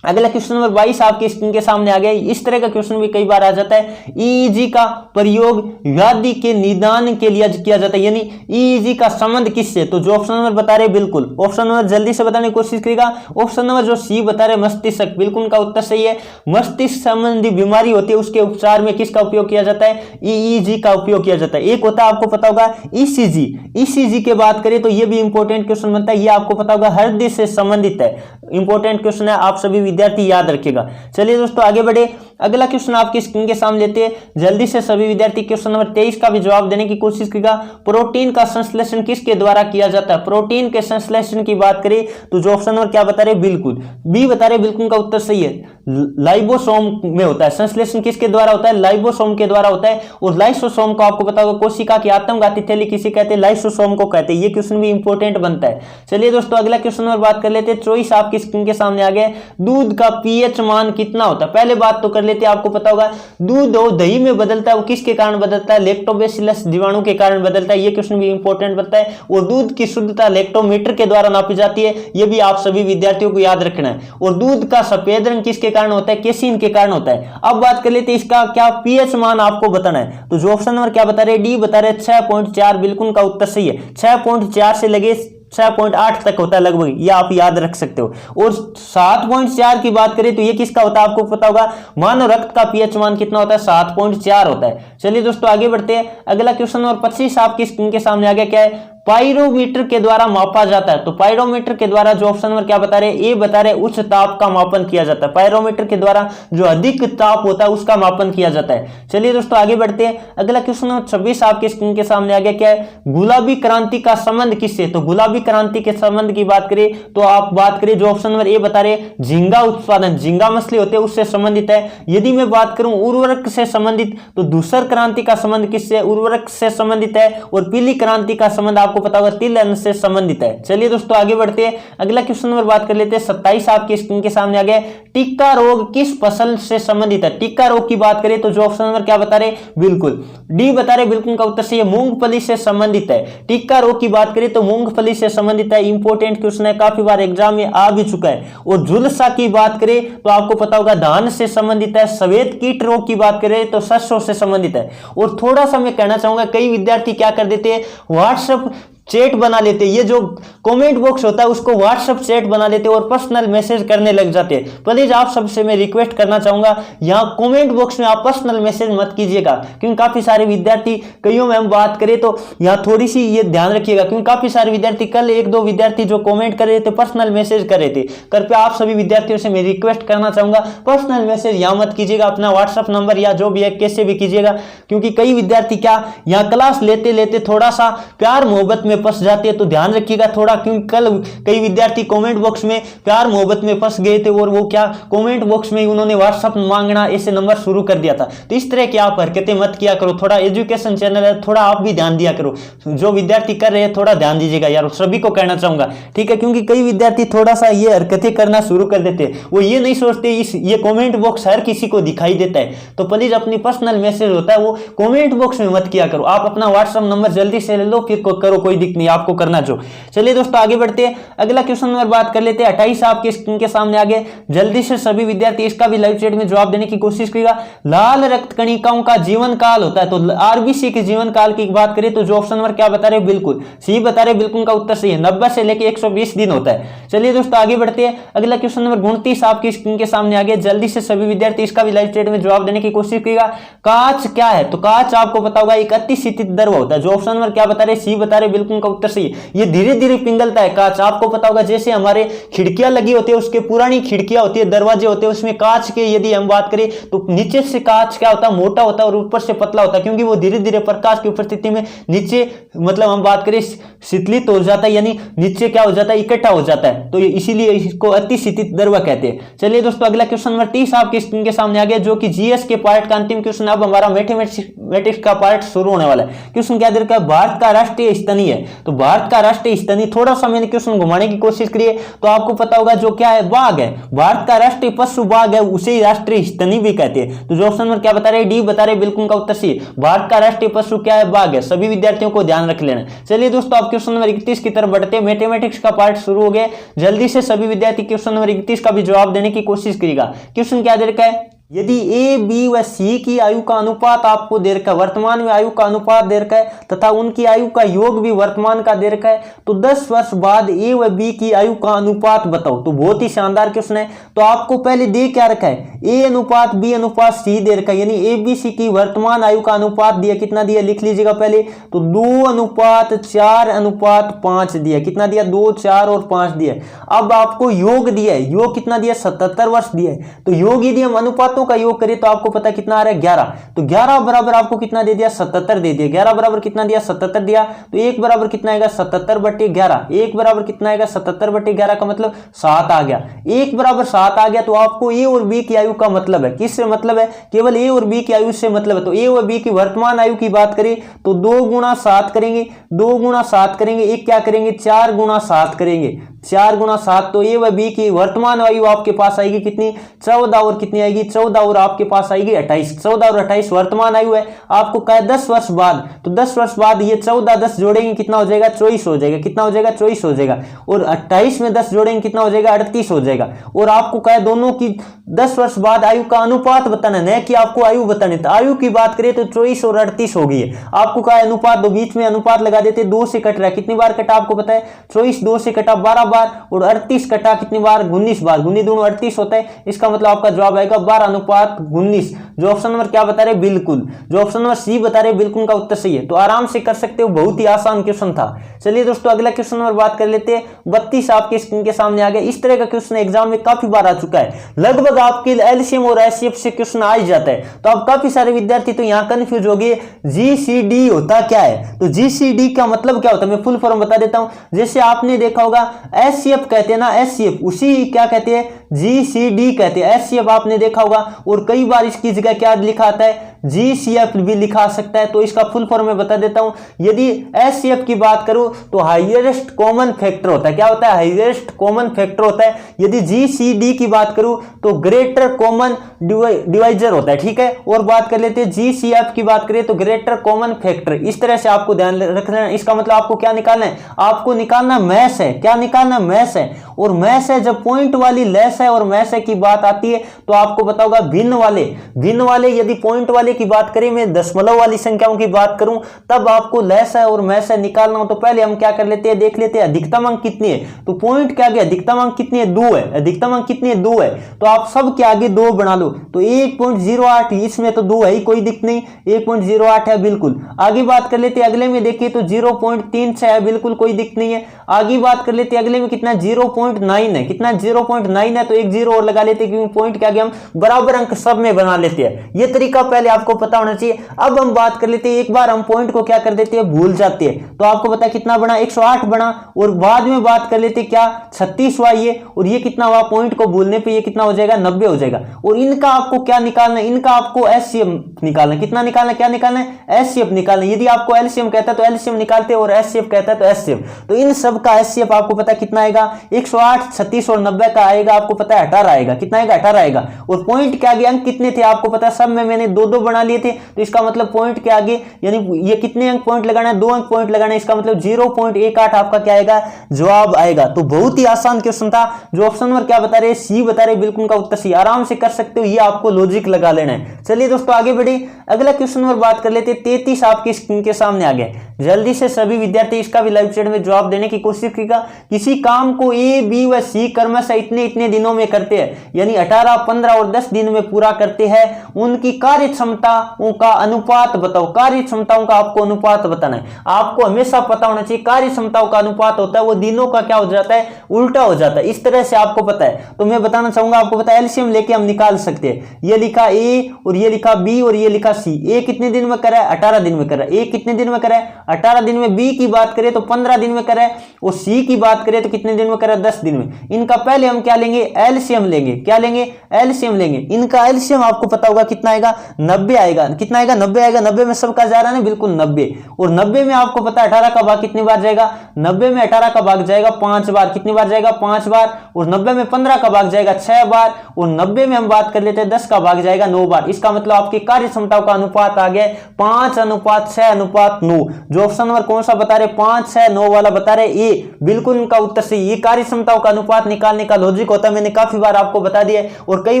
अगला क्वेश्चन नंबर 22 आपके स्क्रीन के सामने आ गया। इस तरह का क्वेश्चन भी कई बार आ जाता है। ईईजी का प्रयोग व्याधि के निदान के लिए किया जाता है, यानी ईईजी का संबंध किससे? तो जो ऑप्शन नंबर बता रहे बिल्कुल, ऑप्शन नंबर जल्दी से बताने की कोशिश करेगा। ऑप्शन नंबर जो सी बता रहे मस्तिष्क, बिल्कुल का उत्तर सही है। मस्तिष्क संबंधी बीमारी होती है, उसके उपचार में किसका उपयोग किया जाता है? ईईजी का उपयोग किया जाता है। एक होता है आपको पता होगा ईसीजी। ईसीजी की बात करें तो ये भी इंपॉर्टेंट क्वेश्चन बनता है। ये आपको पता होगा हृदय से संबंधित है, इंपॉर्टेंट क्वेश्चन है, आप सभी विद्यार्थी याद रखिएगा। चलिए दोस्तों आगे बढ़े, अगला क्वेश्चन आपकी स्क्रीन के सामने लेते हैं। जल्दी से सभी विद्यार्थी क्वेश्चन नंबर 23 का भी जवाब देने की कोशिश कीजिएगा। प्रोटीन का संश्लेषण किसके द्वारा किया जाता है? प्रोटीन के संश्लेषण की बात करें तो जो ऑप्शन नंबर क्या बता रहे, बिल्कुल बी बता रहे, बिल्कुल का उत्तर सही है। लाइबोसोम में होता है संश्लेषण, किसके द्वारा होता है? लाइबोसोम के द्वारा होता है। और लाइसोसोम को आपको पता होगा कोशिका की आत्मघाती थैली किसे कहते हैं? लाइसोसोम को कहते हैं। ये क्वेश्चन भी इंपॉर्टेंट बनता है। चलिए दोस्तों अगला क्वेश्चन नंबर बात कर लेते हैं। 24 आपकी स्क्रीन के सामने आ गए। दूध का पीएच मान कितना होता है? पहले बात तो कर लेते हैं, आपको पता होगा दूध और दही में बदलता है, वो किसके कारण बदलता है? लैक्टोबैसिलस जीवाणु के कारण बदलता है। ये क्वेश्चन भी इंपॉर्टेंट बनता है। और दूध की शुद्धता लैक्टोमीटर के द्वारा नापी जाती है, ये भी आप सभी विद्यार्थियों को याद रखना है। और दूध का सफेद रंग किसके कारण होता है? केसीन के कारण होता है। अब बात कर लेते हैं इसका क्या पीएच मान आपको बताना है। तो जो ऑप्शन नंबर क्या बता रहे, डी बता रहे 6.4, बिल्कुल का उत्तर सही है। 6.4 से लगे 6.8 तक होता है लगभग, ये आप याद रख सकते हो। और 7.4 की बात करें तो ये किसका होता है आपको पता होगा, मानव रक्त का पीएच मान कितना होता है, 7.4 होता है। चलिए दोस्तों आगे बढ़ते हैं, अगला क्वेश्चन नंबर 25 आपकी स्क्रीन के सामने आ गया, क्या है, पायरोमीटर के द्वारा मापा जाता है। तो पायरोमीटर के द्वारा जो ऑप्शन नंबर क्या बता रहे हैं, ए बता रहे उच्च ताप का मापन किया जाता है। पायरोमीटर के द्वारा जो अधिक ताप होता है उसका मापन किया जाता है। चलिए दोस्तों आगे बढ़ते हैं, अगला क्वेश्चन नंबर 26 आपके स्क्रीन के सामने आ गया, क्या है, गुलाबी क्रांति का संबंध किससे। तो गुलाबी क्रांति के संबंध की बात करें तो आप बात करें जो ऑप्शन नंबर ए बता रहे झींगा उत्पादन, झींगा मछली होते हैं उससे संबंधित है। यदि मैं बात करूं उर्वरक से संबंधित तो धूसर क्रांति का संबंध किससे, उर्वरक से संबंधित है। और पीली क्रांति का संबंध आपको पता होगा तिल से संबंधित है। चलिए दोस्तों आगे बढ़ते हैं, अगला क्वेश्चन नंबर बात कर लेते हैं 27 आपकी स्क्रीन के सामने आ गया, टिक्का रोग किस फसल से संबंधित है। टिक्का रोग की बात करें तो जो ऑप्शन नंबर क्या बता रहे, बिल्कुल डी बता रहे, बिल्कुल का उत्तर सही है, मूंगफली से संबंधित है। टिक्का रोग की बात करें तो मूंगफली से संबंधित है, इंपोर्टेंट क्वेश्चन है, काफी बार एग्जाम में आ भी चुका है। और झुलसा की बात करें तो आपको पता होगा धान से संबंधित है। सफेद कीट रोग की बात करें तो सरसों से संबंधित है। और थोड़ा सा मैं कहना चाहूंगा, कई विद्यार्थी क्या कर देते हैं, व्हाट्सएप चैट बना लेते हैं, ये जो कमेंट बॉक्स होता है उसको व्हाट्सएप चैट बना लेते हैं और पर्सनल मैसेज करने लग जाते हैं। प्लीज आप सबसे मैं रिक्वेस्ट करना चाहूंगा, यहाँ कमेंट बॉक्स में आप पर्सनल मैसेज मत कीजिएगा, क्योंकि काफी सारे विद्यार्थी, कईयों में हम बात करें तो यहाँ थोड़ी सी ये ध्यान रखिएगा, क्योंकि काफी सारे विद्यार्थी, कल 1-2 विद्यार्थी जो कॉमेंट कर रहे थे, पर्सनल मैसेज कर रहे थे। कृपया आप सभी विद्यार्थियों से मैं रिक्वेस्ट करना चाहूंगा, पर्सनल मैसेज यहाँ मत कीजिएगा, अपना व्हाट्सएप नंबर या जो भी है कैसे भी कीजिएगा, क्योंकि कई विद्यार्थी क्या यहाँ क्लास लेते लेते थोड़ा सा प्यार मोहब्बत में फंस जाते हैं। तो ध्यान रखिएगा थोड़ा, क्योंकि कल कई विद्यार्थी कमेंट बॉक्स में प्यार मोहब्बत में फंस गए थे और वो क्या कमेंट बॉक्स में उन्होंने व्हाट्सएप मांगना ऐसे नंबर शुरू कर दिया था। तो इस तरह की आप हरकतें मत किया करो, थोड़ा एजुकेशन चैनल है, थोड़ा आप भी ध्यान दिया करो। जो विद्यार्थी कर रहे हैं थोड़ा ध्यान दीजिएगा यार, सभी को कहना चाहूंगा, ठीक है, क्योंकि कई विद्यार्थी थोड़ा सा ये हरकतें करना शुरू कर देते हैं। वो ये नहीं सोचते ये कमेंट बॉक्स हर किसी को दिखाई देता है। तो प्लीज अपनी पर्सनल मैसेज होता है वो कमेंट बॉक्स में मत किया करो, आप अपना व्हाट्सएप नंबर जल्दी से ले लो, फिर करो, कोई दिक्कत नहीं, आपको करना जो। चलिए दोस्तों आगे बढ़ते हैं, अगला क्वेश्चन नंबर बात कर लेते हैं 28 आपके स्क्रीन के सामने आ गए। जल्दी से सभी विद्यार्थी इसका भी लाइव चैट में जवाब देने की कोशिश करिएगा। लाल रक्त कणिकाओं का जीवन काल होता है, तो आरबीसी के जीवन काल की बात करें तो जो ऑप्शन नंबर क्या बता रहे, बिल्कुल सी बता रहे, बिल्कुल का उत्तर सही है, 90 से लेकर 120 दिन होता है। चलिए दोस्तों आगे बढ़ते हैं, अगला क्वेश्चन नंबर 29 आपकी स्क्रीन के सामने आ गया। जल्दी से सभी विद्यार्थी इसका भी लाइव चैट में जवाब देने की कोशिश करिएगा। कांच क्या है, तो कांच आपको पता होगा एक अति शीतित द्रव होता है। जो ऑप्शन नंबर क्या बता रहे, सी बता रहे, बिल्कुल का उत्तर सही है। ये धीरे धीरे पिघलता है कांच, आपको पता होगा जैसे हमारे खिड़कियां लगी होती है, उसके पुरानी खिड़कियां होती है, दरवाजे होते हैं, उसमें कांच के यदि हम बात करें तो नीचे से कांच क्या होता है, मोटा होता है और ऊपर से पतला होता है, क्योंकि वो धीरे धीरे प्रकाश की उपस्थिति में नीचे मतलब हम बात करें शीतलित हो जाता है, यानी नीचे क्या हो जाता है, इकट्ठा हो जाता है, तो इसीलिए इसको अति शीतित द्रव कहते हैं। चलिए दोस्तों अगला क्वेश्चन नंबर 30 आपकी स्क्रीन के सामने आ गया, जो कि जीएस के पार्ट का अंतिम क्वेश्चन। अब हमारा मैथमेटिक्स का पार्ट शुरू होने वाला है। क्वेश्चन क्या दे रखा है, भारत का राष्ट्रीय स्तनी है, तो भारत का राष्ट्रीय स्तनी, थोड़ा सा मैंने क्वेश्चन घुमाने की कोशिश करिए तो आपको पता होगा जो क्या है, बाघ है। भारत का राष्ट्रीय पशु बाघ है, उसे ही राष्ट्रीय स्तनी भी कहते हैं। तो जो ऑप्शन नंबर क्या बता रहे, डी बता रहे, बिल्कुल का उत्तर सी, भारत का राष्ट्रीय पशु क्या है, बाघ है। सभी विद्यार्थियों को ध्यान रख लेना। चलिए दोस्तों आप क्वेश्चन नंबर 31 की तरफ बढ़ते हैं, मैथमेटिक्स का पार्ट शुरू हो गया। जल्दी से सभी विद्यार्थी क्वेश्चन नंबर 31 का भी जवाब देने की कोशिश करिएगा। क्वेश्चन क्या दे रखा है, यदि ए, बी व सी की आयु का अनुपात आपको दे रखा है, वर्तमान में आयु का अनुपात दे रखा है तथा उनकी आयु का योग भी वर्तमान का दे रखा है, तो 10 वर्ष बाद ए व बी की आयु का अनुपात बताओ। तो बहुत ही शानदार क्वेश्चन है। तो आपको पहले दे क्या रखा है, ए अनुपात बी अनुपात सी दे रखा है, यानी ए बी सी की वर्तमान आयु का अनुपात दिया, कितना दिया लिख लीजिएगा पहले, तो 2:4:5 दिया। कितना दिया, 2, 4 और 5 दिया। अब आपको योग दिया है, योग कितना दिया, 77 वर्ष दिया है। तो योग यदि हम अनुपात का योग करें तो आपको पता कितना आ रहा है, 11। तो 11 बराबर आपको कितना दे दिया, 77 दे दिया। 11 बराबर कितना दिया, 77 दिया। तो 1 बराबर कितना आएगा, 77/11। 1 बराबर कितना आएगा, 77/11 का मतलब 7 आ गया। 1 बराबर 7 आ गया। तो आपको ए और बी की आयु का मतलब है, किससे मतलब है, केवल ए और बी की आयु से मतलब है। तो ए और बी की वर्तमान आयु की बात करें तो 2 × 7 करेंगे, 2 × 7 करेंगे, एक क्या करेंगे, 4 × 7 करेंगे। 4 गुना 7, तो ए व बी की वर्तमान आयु आपके पास आएगी कितनी 14, और कितनी आएगी 14, और आपके पास आएगी 28। 14 और 28 वर्तमान आयु है। आपको कहा 10 वर्ष बाद, तो 10 वर्ष बाद ये 14 10 जोड़ेंगे कितना हो जाएगा 24 हो जाएगा। कितना हो जाएगा 24 हो जाएगा। और 28 में 10 जोड़ेंगे कितना हो जाएगा 38 हो जाएगा। और आपको कहा दोनों की 10 वर्ष बाद आयु का अनुपात बताना है कि आपको आयु बतानी। तो आयु की बात करें तो 24 और 38 हो गई है। आपको कहा अनुपात, दो बीच में अनुपात लगा देते, 2 से कट रहा है, कितनी बार कटा आपको पता है 24, 2 से कटा 12 बार, और 38 कटा कितनी बार 19 बार, 19 दूनी 38 होता है। इसका मतलब आपका जवाब आएगा 12:19। जो ऑप्शन नंबर क्या बता रहे बिल्कुल, जो ऑप्शन नंबर सी बता रहे बिल्कुल का उत्तर सही है। तो आराम से कर सकते हो, बहुत ही आसान क्वेश्चन था। चलिए दोस्तों अगला क्वेश्चन नंबर बात कर लेते हैं। 32 आपके स्क्रीन के सामने आ गया। इस तरह का क्वेश्चन एग्जाम में काफी बार आ चुका है, लगभग आपके एलसीएम और एचसीएफ से क्वेश्चन आ ही जाता है। तो अब काफी सारे विद्यार्थी तो यहाँ कंफ्यूज हो गए, जीसीडी होता क्या है। तो जीसीडी का मतलब क्या होता है, मैं फुल फॉर्म बता देता हूं। जैसे आपने देखा होगा एचसीएफ कहते हैं ना, एचसीएफ उसी क्या कहते हैं जीसीडी कहते हैं। एचसीएफ आपने देखा होगा, और कई बार इसकी जगह क्या लिखा आता है जीसीएफ भी लिखा सकता है। तो इसका फुल फॉर्म मैं बता देता हूं। यदि एचसीएफ की बात करूं तो हाईएस्ट कॉमन फैक्टर होता है। क्या होता है हाईएस्ट कॉमन फैक्टर होता है। यदि जीसीडी की बात करूं तो ग्रेटर कॉमन डिवाइजर होता है, ठीक है। और बात कर लेते हैं जीसीएफ की बात करें तो ग्रेटर कॉमन फैक्टर। इस तरह से आपको ध्यान रखना है। इसका मतलब आपको क्या निकालना है, आपको निकालना मैस है। क्या निकालना मैस है, और मैस है जब पॉइंट वाली लेस है और मैस है की बात आती है तो आपको पता होगा भिन्न वाले यदि पॉइंट वाले की बात करें, मैं दशमलव वाली संख्याओं की बात करूं तब आपको लेस है और मैस है निकालना हो। तो पहले हम क्या कर लेते हैं, देख लेते हैं अधिकतम अंक कितनी है। तो पॉइंट के आगे अधिकतम अंक कितनी है 2 है। अधिकतम अंक कितनी है 2 है। तो आप सब के आगे 2 बना लो। तो 1.08 इसमें तो 2 है ही, कोई दिक्कत नहीं, 1.08 है बिल्कुल। आगे बात कर लेते हैं अगले में, देखिए तो 0.36 है, बिल्कुल कोई दिक्कत नहीं है। आगे बात कर लेते हैं अगले में कितना 0.9 है। कितना 0.9 है, तो एक 0 और लगा लेते हैं क्योंकि पॉइंट के आगे हम बराबर अंक सब में बना लेते हैं। यह तरीका पहले आपको पता होना चाहिए। अब हम बात कर लेते हैं, एक बार हम पॉइंट को क्या कर देते हैं भूल जाते हैं। तो आपको पता है कितना बना 108 बना, और बाद में बात कर लेते क्या 36 हुआ ये, और ये कितना हुआ पॉइंट को भूलने पे ये कितना हो जाएगा 90 हो जाएगा। और इनका आपको क्या निकालना है, इनका आपको एचसीएफ निकालना है। कितना निकालना है, क्या निकालना है एचसीएफ निकालना है। यदि आपको एलसीएम कहता है तो एलसीएम निकालते हैं, और एचसीएफ कहता है तो एचसीएफ। तो इन सब का एचसीएफ आपको पता है कितना आएगा 108, 36 और 90 का आएगा आपको पता है 18 आएगा। कितना आएगा 18 आएगा। और पॉइंट के आगे अंक कितने थे आपको पता है, सब में मैंने 2-2 बना लिए थे। तो इसका मतलब पॉइंट के आगे यानी ये कितने अंक पॉइंट लगाना है 2 अंक पॉइंट लगाना है। इसका मतलब 0.18 आपका क्या आएगा जवाब आएगा। तो बहुत ही आसान क्वेश्चन था। जो ऑप्शन नंबर क्या बता रहे सी बता रहे बिल्कुल का उत्तर सी, आराम से कर सकते हो, ये आपको लॉजिक लगा लेना है। चलिए दोस्तों आगे बढ़े, अगला क्वेश्चन नंबर बात कर लेते हैं। 33 आपकी स्क्रीन के सामने आ गया। जल्दी से सभी विद्यार्थी इसका भी लाइव चैट में जवाब देने की कोशिश कीजिएगा। किसी काम को ए बी व सी क्रमशः इतने दिनों में करते हैं, यानी 18, 15 और 10 दिन में पूरा करते हैं। उनकी कार्य क्षमताओं का अनुपात बताओ। कार्य क्षमताओं का आपको अनुपात बताना है। आपको हमेशा पता होना चाहिए कार्य क्षमताओं का अनुपात होता है वो दिनों का क्या हो जाता है उल्टा हो जाता है। इस तरह से आपको पता है। तो मैं बताना चाहूंगा, आपको पता है एलसीएम लेके हम निकाल सकते हैं। ये लिखा ए और ये लिखा बी और ये लिखा सी। ए कितने दिन में कर रहा है 18 दिन में कर रहा है। ए कितने दिन में कर रहा है 18 दिन में। बी की बात करें तो 15 दिन में कर रहा है, और सी की बात करें तो कितने दिन में कर रहा है 10 दिन में। इनका पहले हम क्या लेंगे एलसीएम लेंगे। क्या लेंगे एलसीएम लेंगे। इनका एलसीएम आपको पता होगा कितना आएगा 90 आएगा। कितना आएगा 90 आएगा। 90 में सबका जा रहा है ना बिल्कुल 90। और 90 में आपको पता है 18 का भाग कितनी बार जाएगा 90 में 18 का भाग जाएगा 5 बार। कितनी बार जाएगा 5 बार। और 90 में 15 का भाग जाएगा 6 बार। और 90 में हम बात कर लेते हैं 10 का भाग जाएगा 9 बार। इसका मतलब आपकी कार्य क्षमताओं का अनुपात आ गया 5:6:9। जो ऑप्शन नंबर कौन सा बता रहे 5:6:9 वाला बता रहे ए, बिल्कुल इनका उत्तर सही। ये कार्य क्षमताओं का अनुपात निकालने का लॉजिक होता है, मैंने काफी बार आपको बता दिया। और कई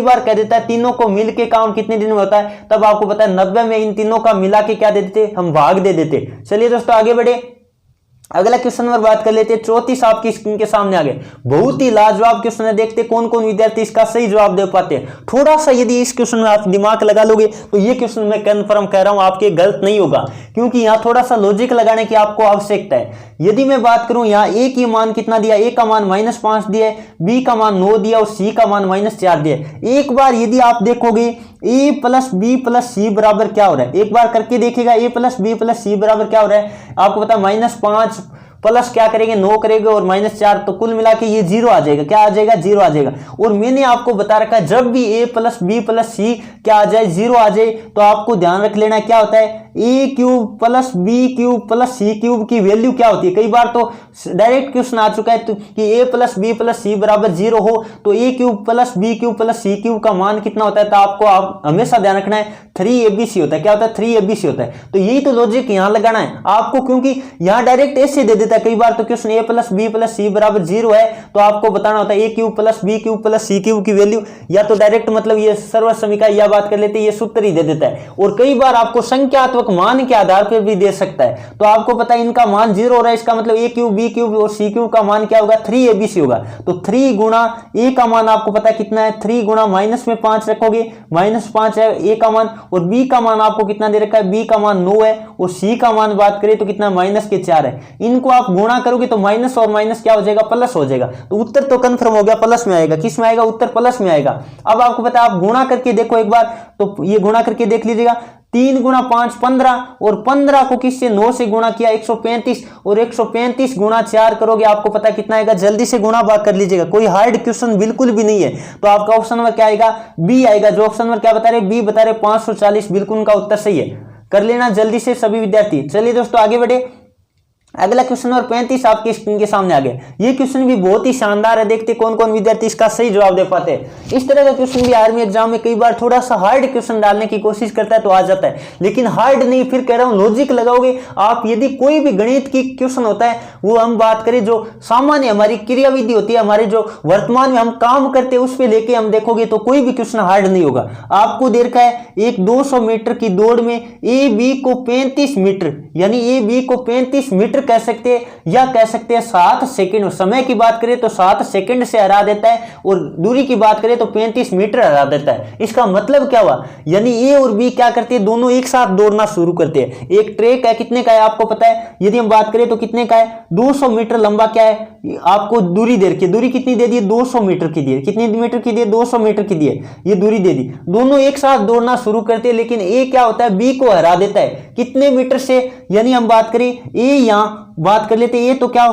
बार कह देता है तीनों को मिलके काम कितने दिन में होता है, तब आपको पता है 90 में इन तीनों का मिला के क्या दे देते हम भाग दे देते। चलिए दोस्तों आगे बढ़े, अगला क्वेश्चन नंबर बात कर लेते हैं। 34 आपकी स्क्रीन के सामने आ गए। बहुत ही लाजवाब क्वेश्चन है, देखते कौन कौन विद्यार्थी इसका सही जवाब दे पाते हैं। थोड़ा सा यदि इस क्वेश्चन में आप दिमाग लगा लोगे तो ये क्वेश्चन मैं कंफर्म कह रहा हूं आपके गलत नहीं होगा, क्योंकि यहाँ थोड़ा सा लॉजिक लगाने की आपको आवश्यकता है। यदि मैं बात करूं यहाँ ए की मान कितना दिया, ए का मान -5 दिया, बी का मान 9 दिया और सी का मान -4 दिया। एक बार यदि आप देखोगे ए प्लस बी प्लस सी बराबर क्या हो रहा है, एक बार करके देखिएगा ए प्लस बी प्लस सी बराबर क्या हो रहा है। आपको पता है -5 प्लस क्या करेंगे 9 करेंगे और -4, तो कुल मिला के ये 0 आ जाएगा। क्या आ जाएगा 0 आ जाएगा। और मैंने आपको बता रखा है जब भी a प्लस बी प्लस सी क्या आ जाए 0 आ जाए, तो आपको ध्यान रख लेना क्या होता है A cube plus B cube plus C cube की वैल्यू क्या होती है। कई बार तो डायरेक्ट क्वेश्चन आ चुका है तो कि A plus B plus C बराबर 0 हो तो A cube plus B cube plus C cube का मान कितना होता है। तो आपको हमेशा ध्यान रखना है 3abc होता है। क्या होता है 3abc होता है। तो यही तो लॉजिक यहां लगाना है आपको, क्योंकि यहां डायरेक्ट ऐसे दे देता है। कई बार तो question A plus B plus C बराबर 0 है तो आपको बताना होता है A cube plus B cube plus C cube की वैल्यू, या तो डायरेक्ट मतलब ये सर्व समीकरण या बात कर लेते हैं, ये सूत्र ही दे देता है। और कई बार आपको संख्यात्मक मान के आधार पर भी दे सकता है। तो आपको पता है इनका मान 0 हो रहा है, इसका मतलब ए क्यूब बी क्यूब और सी क्यूब का मान क्या होगा 3abc होगा। तो 3 गुणा ए का मान आपको पता है कितना है, 3 गुणा माइनस में 5 रखोगे, -5 है ए का मान, और बी का मान आपको कितना दे रखा है, बी का मान 9 है, और सी का मान बात करें तो कितना -4 है। इनको आप गुणा करोगे तो माइनस और माइनस क्या हो जाएगा, प्लस हो जाएगा। तो उत्तर तो कंफर्म हो गया, प्लस में आएगा। किस में आएगा, उत्तर प्लस में आएगा। अब आपको पता है आप गुणा करके देखो एक बार, तो ये गुणा करके देख लीजिएगा। 3 गुणा 5 15, और 15 को किससे 9 से गुणा किया 135, और 135 गुणा 4 करोगे आपको पता कितना आएगा। जल्दी से गुणा भाग कर लीजिएगा, कोई हार्ड क्वेश्चन बिल्कुल भी नहीं है। तो आपका ऑप्शन नंबर क्या आएगा, बी आएगा। जो ऑप्शन नंबर क्या बता रहे, बी बता रहे 540, बिल्कुल उनका उत्तर सही है। कर लेना जल्दी से सभी विद्यार्थी। चलिए दोस्तों आगे बढ़े। अगला क्वेश्चन नंबर 35 आपके स्क्रीन के सामने आ गया। ये क्वेश्चन भी बहुत ही शानदार है, देखते कौन कौन विद्यार्थी इसका सही जवाब दे पाते हैं। इस तरह का क्वेश्चन भी आर्मी एग्जाम में कई बार थोड़ा सा हार्ड क्वेश्चन डालने की कोशिश करता है तो आ जाता है, लेकिन हार्ड नहीं, फिर कह रहा हूं लॉजिक लगाओगे आप। यदि कोई भी गणित की क्वेश्चन होता है, वो हम बात करें जो सामान्य हमारी क्रियाविधि होती है, हमारे जो वर्तमान में हम काम करते हैं उस पर लेके हम देखोगे तो कोई भी क्वेश्चन हार्ड नहीं होगा। आपको दे रखा है एक 200 मीटर की दौड़ में ए बी को 35 मीटर, यानी ए बी को 35 मीटर कह सकते हैं, या कह सकते हैं 7 सेकंड। समय की बात करें तो 7 सेकंड से हरा देता है, और दूरी की बात करें तो 35 मीटर हरा देता है। इसका मतलब क्या हुआ, यानी ए और बी क्या करते हैं, दोनों एक साथ दौड़ना शुरू करते हैं। एक ट्रैक है, कितने का है आपको पता है, यदि हम बात करें तो कितने का है, 200 मीटर लंबा क्या है, आपको दूरी दे रखी है। दूरी कितनी दे दी है, 200 मीटर की दी है। कितनी मीटर की दी है, 200 मीटर की दी है, ये दूरी दे दी। दोनों एक साथ दौड़ना शुरू करते हैं, लेकिन ए क्या होता है, बी को हरा देता है। कितने मीटर से, यानी हम बात करें ए, यहां बात कर लेते हैं, ए तो क्या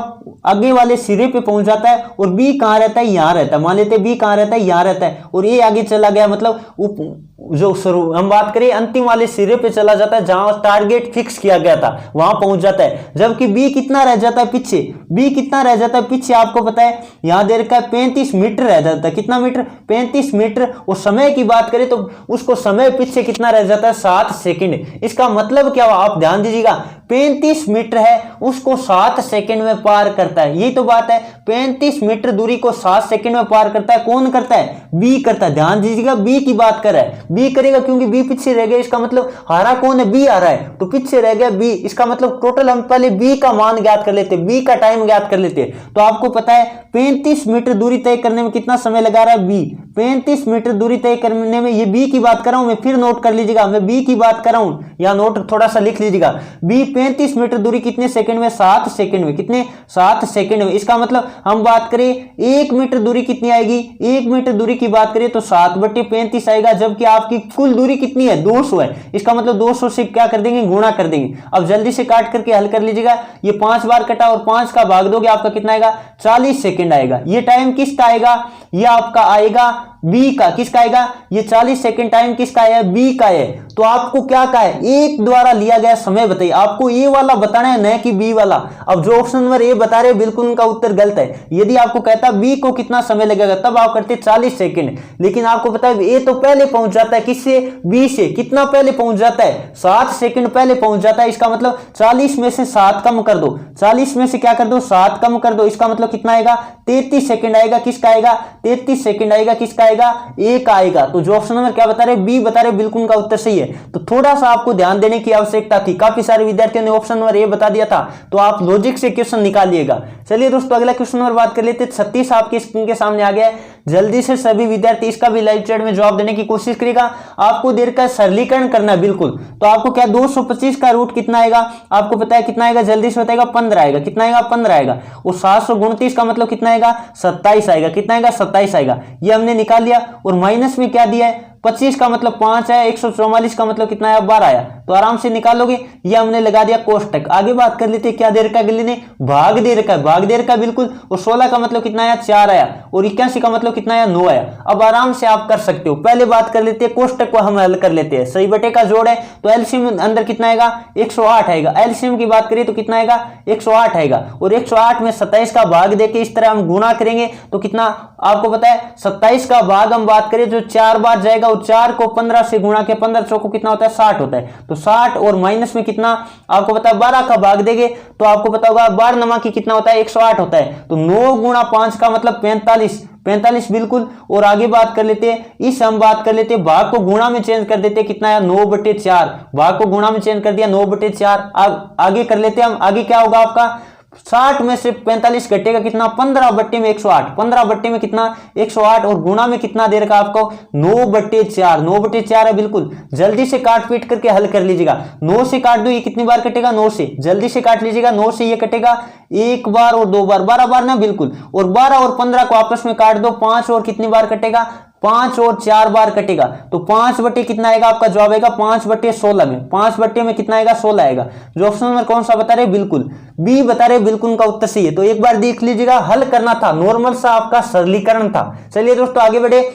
आगे वाले सिरे पे पहुंच जाता है, और बी कहां रहता है, यहां रहता है। मान लेते हैं बी कहां रहता है, यहां रहता है, और ए आगे चला गया, मतलब जो हम बात करें अंतिम वाले सिरे पे चला जाता है, जहां टारगेट फिक्स किया गया था वहां पहुंच जाता है। जबकि बी कितना रह जाता है पीछे, बी कितना रह जाता है पीछे, आपको पता है यहां दे रखा है 35 मीटर रह जाता है। कितना मीटर, 35 मीटर। और समय की बात करें तो उसको समय पीछे कितना रह जाता है, 7 सेकंड। इसका मतलब क्या हुआ, आप ध्यान दीजिएगा, 35 मीटर है उसको 7 सेकंड में पार करता है। यही तो बात है, 35 मीटर दूरी को 7 सेकंड में पार करता है। कौन करता है, बी करता है। ध्यान दीजिएगा, बी की बात कर रहा है, बी करेगा, क्योंकि बी पीछे रह गया। इसका मतलब हारा कौन है, बी आ रहा है, तो पीछे रह गया बी। इसका मतलब टोटल हम पहले बी का मान ज्ञात कर लेते, बी का टाइम ज्ञात कर लेते। तो आपको पता है 35 मीटर दूरी तय करने में कितना समय लगा रहा है, बी 35 मीटर दूरी तय करने में, ये बी की बात कर रहा हूं मैं, फिर नोट कर लीजिएगा, मैं बी की बात कर रहा हूं, यहां नोट थोड़ा सा लिख लीजिएगा। बी 35 मीटर दूरी कितने सेकंड में, 7 सेकंड में। कितने, 7 सेकंड में। इसका मतलब हम बात करें 1 मीटर दूरी कितनी आएगी, 1 मीटर दूरी की बात करें तो 7/35 आएगा। जबकि आपकी कुल दूरी कितनी है, 200 है। इसका मतलब 200 से क्या कर देंगे, गुणा कर देंगे। अब जल्दी से काट करके हल कर लीजिएगा। ये 5 बार कटा और 5 का भाग दोगे, आपका कितना आएगा, 40 सेकंड आएगा। ये टाइम किसका आएगा, ये आपका आएगा बी का। किसका आएगा, ये 40 सेकंड टाइम किसका है, बी का है। तो आपको क्या कहा है, एक द्वारा लिया गया समय बताइए। आपको ए वाला बताना है, न कि बी वाला। अब जो ऑप्शन नंबर ए बता रहे बिल्कुल उनका उत्तर गलत है। यदि आपको कहता बी को कितना समय लगेगा, तब आप करते 40 सेकंड। लेकिन आपको पता है ए तो पहले पहुंच जाता है, किससे, बी से। कितना पहले पहुंच जाता है, 7 सेकंड पहले पहुंच जाता है। इसका मतलब 40 में से 7 कम कर दो, 40 में से क्या कर दो, 7 कम कर दो। इसका मतलब कितना आएगा, 33 सेकंड आएगा। किसका आएगा, 33 सेकंड आएगा। किसका आएगा, ए का आएगा। तो जो ऑप्शन नंबर क्या बता रहे, बी बता रहे, बिल्कुल उनका उत्तर सही है। तो थोड़ा सा आपको ध्यान देने की आवश्यकता थी, काफी सारे विद्यार्थियों ने ऑप्शन नंबर ए बता दिया था, तो आप लॉजिक से क्वेश्चन निकालिएगा। चलिए दोस्तों अगला क्वेश्चन नंबर बात कर लेते हैं। 36 आपकी स्क्रीन के सामने आ गया है। जल्दी से सभी विद्यार्थी इसका भी लाइव चैट में जवाब देने की कोशिश करेगा। आपको देर का सरलीकरण करना है बिल्कुल। तो आपको क्या 225 का रूट कितना आएगा, आपको पता है कितना आएगा, जल्दी से बताएगा, 15 आएगा। कितना आएगा, 15 आएगा। और 729 का मतलब कितना आएगा, 27 आएगा। कितना आएगा, 27 आएगा। ये हमने निकाल लिया। और माइनस में क्या दिया है, 25 का मतलब 5 आया, 144 का मतलब कितना आया 12 आया। तो आराम से निकालोगे। ये हमने लगा दिया कोष्टक। आगे बात कर लेते हैं क्या दे रखा है अगले ने, भाग दे रखा है, भाग दे रखा है बिल्कुल। और 16 का मतलब कितना आया 4 आया, और 81 का मतलब कितना आया 9 आया। अब आराम से आप कर सकते हो। पहले बात कर लेते हैं कोष्टक को हम हल कर लेते हैं। सही बटे का जोड़ है तो एलसीएम अंदर कितना आएगा 108 आएगा। एलसीएम की बात करें तो कितना आएगा 108 आएगा, और 108 में 27 का भाग देके इस तरह हम गुणा करेंगे तो कितना आपको पता है 27 का भाग हम बात करें जो 4 बार जाएगा, और 4 को 15 से गुणा के 15 चौको कितना होता है 60 होता है। तो 60 और माइनस में कितना आपको पता है 12 का भाग देंगे तो आपको पता होगा 12 नमा की कितना होता है 108 होता है। तो 9 गुणा 5 का मतलब 45 बिल्कुल। और आगे बात कर लेते हैं, इस हम बात कर लेते हैं भाग को गुणा में चेंज कर देते हैं, कितना है 9/4। भाग को गुणा में चेंज कर दिया 9/4। आगे कर लेते हैं हम, आगे क्या होगा आपका 60 में से 45 घटेगा कितना 15/108। 15 में कितना 108, और गुणा में कितना दे रखा आपको 9/4। 9/4 है बिल्कुल। जल्दी से काट पीट करके हल कर लीजिएगा। 9 से काट दो, ये कितनी बार कटेगा 9 से, जल्दी से काट लीजिएगा। 9 से ये कटेगा 1 बार और 2 बार, 12 बार ना बिल्कुल। और 12 और 15 को आपस में काट दो, 5 और कितनी बार कटेगा 5 और 4 बार कटेगा। तो 5 बटे कितना आएगा आपका जवाब आएगा 5/16 में। 5 बटे में कितना आएगा 16 आएगा। जो ऑप्शन नंबर कौन सा बता रहे बिल्कुल बी बता रहे, बिल्कुल उनका उत्तर सही है। तो एक बार देख लीजिएगा, हल करना था, नॉर्मल सा आपका सरलीकरण था। चलिए दोस्तों आगे बढ़े।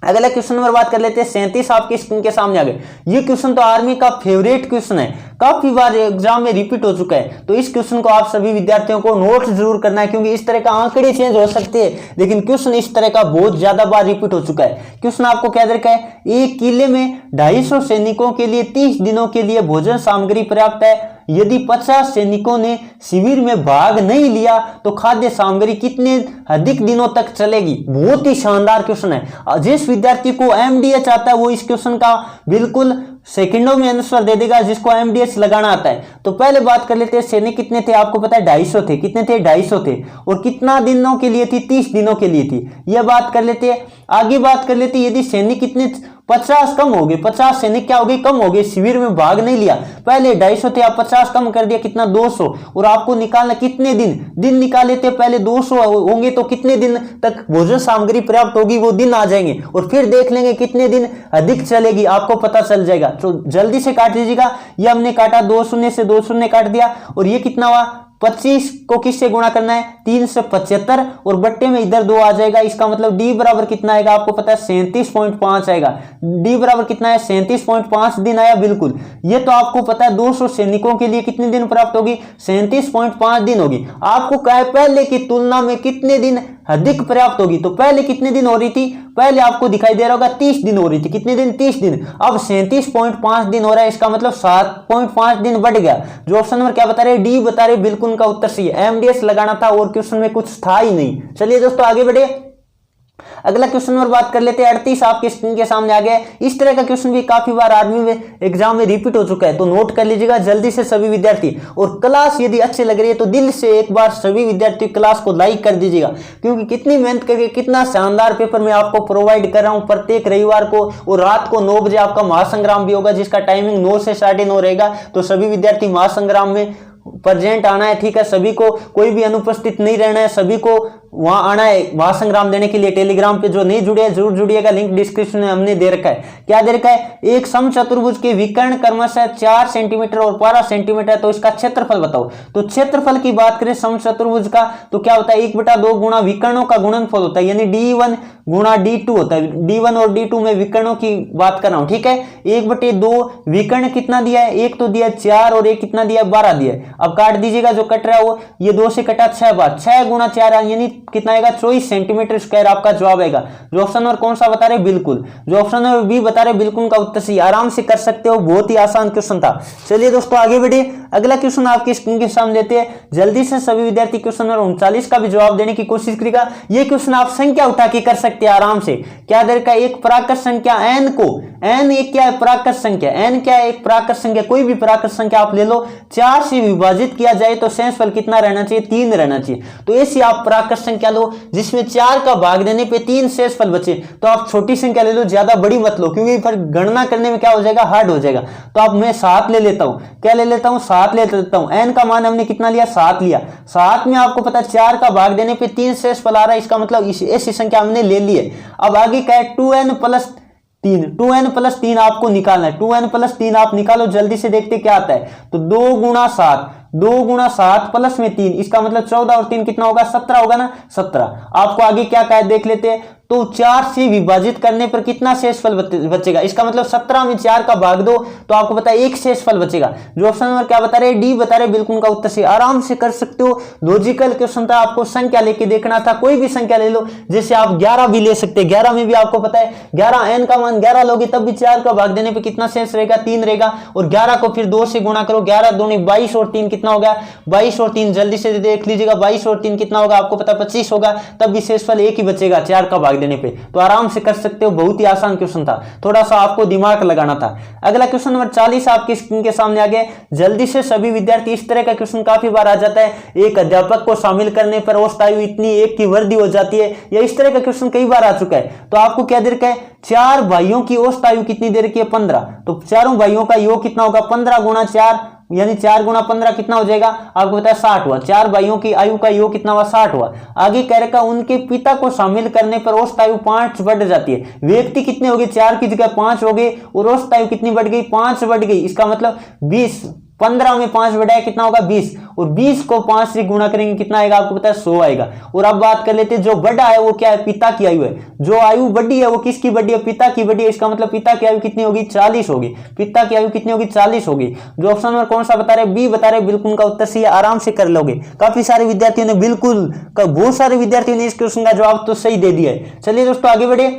अगला क्वेश्चन नंबर बात कर लेते हैं 37 आपकी स्क्रीन के सामने आ गए। ये क्वेश्चन तो आर्मी का फेवरेट क्वेश्चन है, काफी बार एग्जाम में रिपीट हो चुका है। तो इस क्वेश्चन को आप सभी विद्यार्थियों को नोट जरूर करना है, क्योंकि इस तरह का आंकड़े चेंज हो सकते हैं, लेकिन क्वेश्चन इस तरह का बहुत ज्यादा बार रिपीट हो चुका है। क्वेश्चन आपको क्या दे रखा है, एक किले में 250 सैनिकों के लिए 30 दिनों के लिए भोजन सामग्री पर्याप्त है। यदि 50 सैनिकों ने शिविर में भाग नहीं लिया तो खाद्य सामग्री कितने अधिक दिनों तक चलेगी। बहुत ही शानदार क्वेश्चन है। जिस विद्यार्थी को एमडीएच आता है वो इस क्वेश्चन का बिल्कुल सेकंडों में आंसर दे देगा, जिसको एमडीएस लगाना आता है। तो पहले बात कर लेते हैं सैनिक कितने थे, आपको पता है 250 थे। कितने थे 250 थे, और कितना दिनों के लिए थी 30 दिनों के लिए थी। यह बात कर लेते हैं। आगे बात कर लेते हैं, यदि सैनिक कितने 50 कम हो गए, 50 सैनिक क्या हो गए कम हो गए, शिविर में भाग नहीं लिया। पहले 250 थे, आप 50 कम कर दिया कितना 200, और आपको निकालना कितने दिन निकाले थे। पहले 200 होंगे तो कितने दिन तक भोजन सामग्री पर्याप्त होगी, वो दिन आ जाएंगे, और फिर देख लेंगे कितने दिन अधिक चलेगी, आपको पता चल जाएगा। तो जल्दी से काट लीजिएगा। ये हमने काटा 2 शून्य से 2 शून्य काट दिया, और ये कितना हुआ 25 को किससे गुणा करना है 3 से 75, और बट्टे में इधर 2 आ जाएगा। इसका मतलब डी बराबर कितना आएगा आपको पता है 37.5 आएगा। डी बराबर कितना है 37.5 दिन आया बिल्कुल। ये तो आपको पता है 200 सैनिकों के लिए कितने दिन प्राप्त होगी 37.5 दिन होगी। आपको क्या है पहले की तुलना में कितने दिन अधिक पर्याप्त होगी। तो पहले कितने दिन हो रही थी, पहले आपको दिखाई दे रहा होगा 30 दिन हो रही थी। कितने दिन 30 दिन, अब 37.5 दिन हो रहा है। इसका मतलब 7.5 दिन बढ़ गया। जो ऑप्शन नंबर क्या बता रहे डी बता रहे, बिल्कुल उनका उत्तर सही है। एमडीएस लगाना था और क्वेश्चन में कुछ था ही नहीं। चलिए दोस्तों आगे बढ़े। अगला क्वेश्चन नंबर बात कर लेते हैं 38 आपके स्क्रीन के सामने आ गया। इस तरह का क्वेश्चन भी काफी बार आर्मी में एग्जाम में रिपीट हो चुका है, तो नोट कर लीजिएगा जल्दी से सभी विद्यार्थी। और क्लास यदि अच्छी लग रही है तो दिल से एक बार सभी विद्यार्थी क्लास को लाइक कर दीजिएगा, क्योंकि कितनी मेहनत करके कितना शानदार पेपर मैं आपको प्रोवाइड कर रहा हूं प्रत्येक रविवार को। और रात को 9 बजे आपका महासंग्राम भी होगा, जिसका टाइमिंग 9 से 9:30 रहेगा। तो सभी विद्यार्थी महासंग्राम में प्रेजेंट आना है, ठीक है। सभी को कोई भी अनुपस्थित नहीं रहना है, सभी को वहां आना है महासंग्राम देने के लिए। टेलीग्राम पे जो नहीं जुड़े हैं जरूर जुड़िएगा, लिंक डिस्क्रिप्शन में हमने दे रखा है। क्या दे रखा है, एक समचतुर्भुज के विकर्ण क्रमशः 4 सेंटीमीटर और 12 सेंटीमीटर, तो इसका क्षेत्रफल बताओ। तो क्षेत्रफल की बात करें समचतुर्भुज का तो क्या होता है 1/2 गुणा विकर्णों का गुणनफल होता है, यानी D1 गुणा D2 होता है। D1 और D2 में विकर्णों की बात कर रहा हूं, ठीक है। 1/2 विकर्ण कितना दिया है, एक तो दिया 4 और एक कितना दिया 12 दिया है। अब काट दीजिएगा, जो कट रहा है वो ये 2 से कटा 6 बार, 6 गुणा 4 यानी कितना आएगा 24 सेंटीमीटर स्क्वायर आपका जवाब आएगा। जो ऑप्शन नंबर कौन सा बता रहे बिल्कुल, जो ऑप्शन नंबर बी बता रहे बिल्कुल उनका उत्तर सही। आराम से कर सकते हो, बहुत ही आसान क्वेश्चन था। चलिए दोस्तों आगे बढ़े। अगला क्वेश्चन आपकी स्क्रीन के सामने देते हैं, जल्दी से सभी विद्यार्थी क्वेश्चन नंबर 39 का भी जवाब देने की कोशिश करेगा। ये क्वेश्चन आप संख्या उठा के कर सकते हैं आराम से। क्या दर का एक प्राकृत संख्या n को, n एक क्या है प्राकृत संख्या, n क्या है एक प्राकृत संख्या, कोई भी प्राकृत संख्या आप ले लो, 4 से विभाजित किया जाए तो शेषफल कितना रहना चाहिए 3 रहना चाहिए। तो ऐसी आप प्राकृत संख्या लो जिसमें 4 का भाग देने पे 3 शेषफल बचे, तो आप छोटी संख्या ले लो, ज्यादा बड़ी मत लो, क्योंकि फिर गणना करने में क्या हो जाएगा हार्ड हो जाएगा। तो अब मैं 7 ले लेता हूं, क्या ले लेता हूं 7 ले लेता हूं। n का मान हमने कितना लिया 7 लिया। 7 में आपको पता 4 का भाग देने पे 3 शेषफल आ रहा है, इसका मतलब ऐसी संख्या हमने ले ली है। अब आगे क्या है 2n प्लस 2n+3 आपको निकालना है। 2n+3 आप निकालो जल्दी से, देखते क्या आता है। तो 2 गुणा 7 प्लस में 3, इसका मतलब 14 और 3 कितना होगा, 17 होगा ना, 17। आपको आगे क्या कहा है देख लेते हैं। तो 4 से विभाजित करने पर कितना शेषफल बचेगा, इसका मतलब 17 में 4 का भाग दो तो आपको पता है 1 शेषफल बचेगा। जो ऑप्शन नंबर क्या बता रहे हैं, डी बता रहे, बिल्कुल का उत्तर से आराम से कर सकते हो। लॉजिकल क्वेश्चन था, आपको संख्या लेके देखना था, कोई भी संख्या ले लो, जैसे आप 11 भी ले सकते हैं। 11 में भी आपको पता है 11 n का मान 11 लोगे तब भी 4 का भाग देने पर कितना शेष रहेगा, 3 रहेगा। और 11 को फिर 2 से गुणा करो, 11 दूनी 22 और 3 कितना हो गया, 22 और 3 जल्दी से देख लीजिएगा, 22 और 3 कितना होगा, आपको पता 25 होगा, तब भी शेषफल 1 ही बचेगा 4 का भाग देने पे। तो आराम से कर सकते हो, बहुत ही आसान क्वेश्चन था, थोड़ा सा आपको दिमाग लगाना था। अगला क्वेश्चन नंबर 40 आपके स्क्रीन के सामने आ गया। जल्दी से सभी विद्यार्थी, इस तरह का क्वेश्चन काफी बार आ जाता है, एक अध्यापक को शामिल करने पर औसत आयु इतनी, एक की वृद्धि हो जाती है, या इस तरह का क्वेश्चन कई बार आ चुका है। तो आपको क्या दे रखा है, 4 भाइयों की औसत आयु कितनी दे रखी है, 15। तो चारों भाइयों का योग कितना होगा, 15 गुणा 4 यानी 4 गुणा 15 कितना हो जाएगा, आपको पता है 60 हुआ। 4 भाइयों की आयु का योग कितना हुआ, 60 हुआ। आगे कह रखा उनके पिता को शामिल करने पर औसत आयु 5 बढ़ जाती है। व्यक्ति कितने हो गए, 4 की जगह 5 हो गए, और औसत आयु कितनी बढ़ गई, 5 बढ़ गई। इसका मतलब 20, 15 में 5 बढ़ाया कितना होगा, 20, और 20 को 5 से गुणा करेंगे कितना आएगा, आपको पता है 100 आएगा। और अब बात कर लेते हैं, जो बड़ा है वो क्या है, पिता की आयु है। जो आयु बड़ी है वो किसकी बड़ी है, पिता की बड़ी है। इसका मतलब पिता की आयु कितनी होगी, 40 होगी। पिता की आयु कितनी होगी, 40 होगी। जो ऑप्शन नंबर कौन सा बता रहे, बी बता रहे, बिल्कुल का उत्तर सही है, आराम से कर लोगे। काफी सारे विद्यार्थियों ने बहुत सारे विद्यार्थियों ने इस क्वेश्चन का जवाब तो सही दे दिया है। चलिए दोस्तों आगे बढ़े,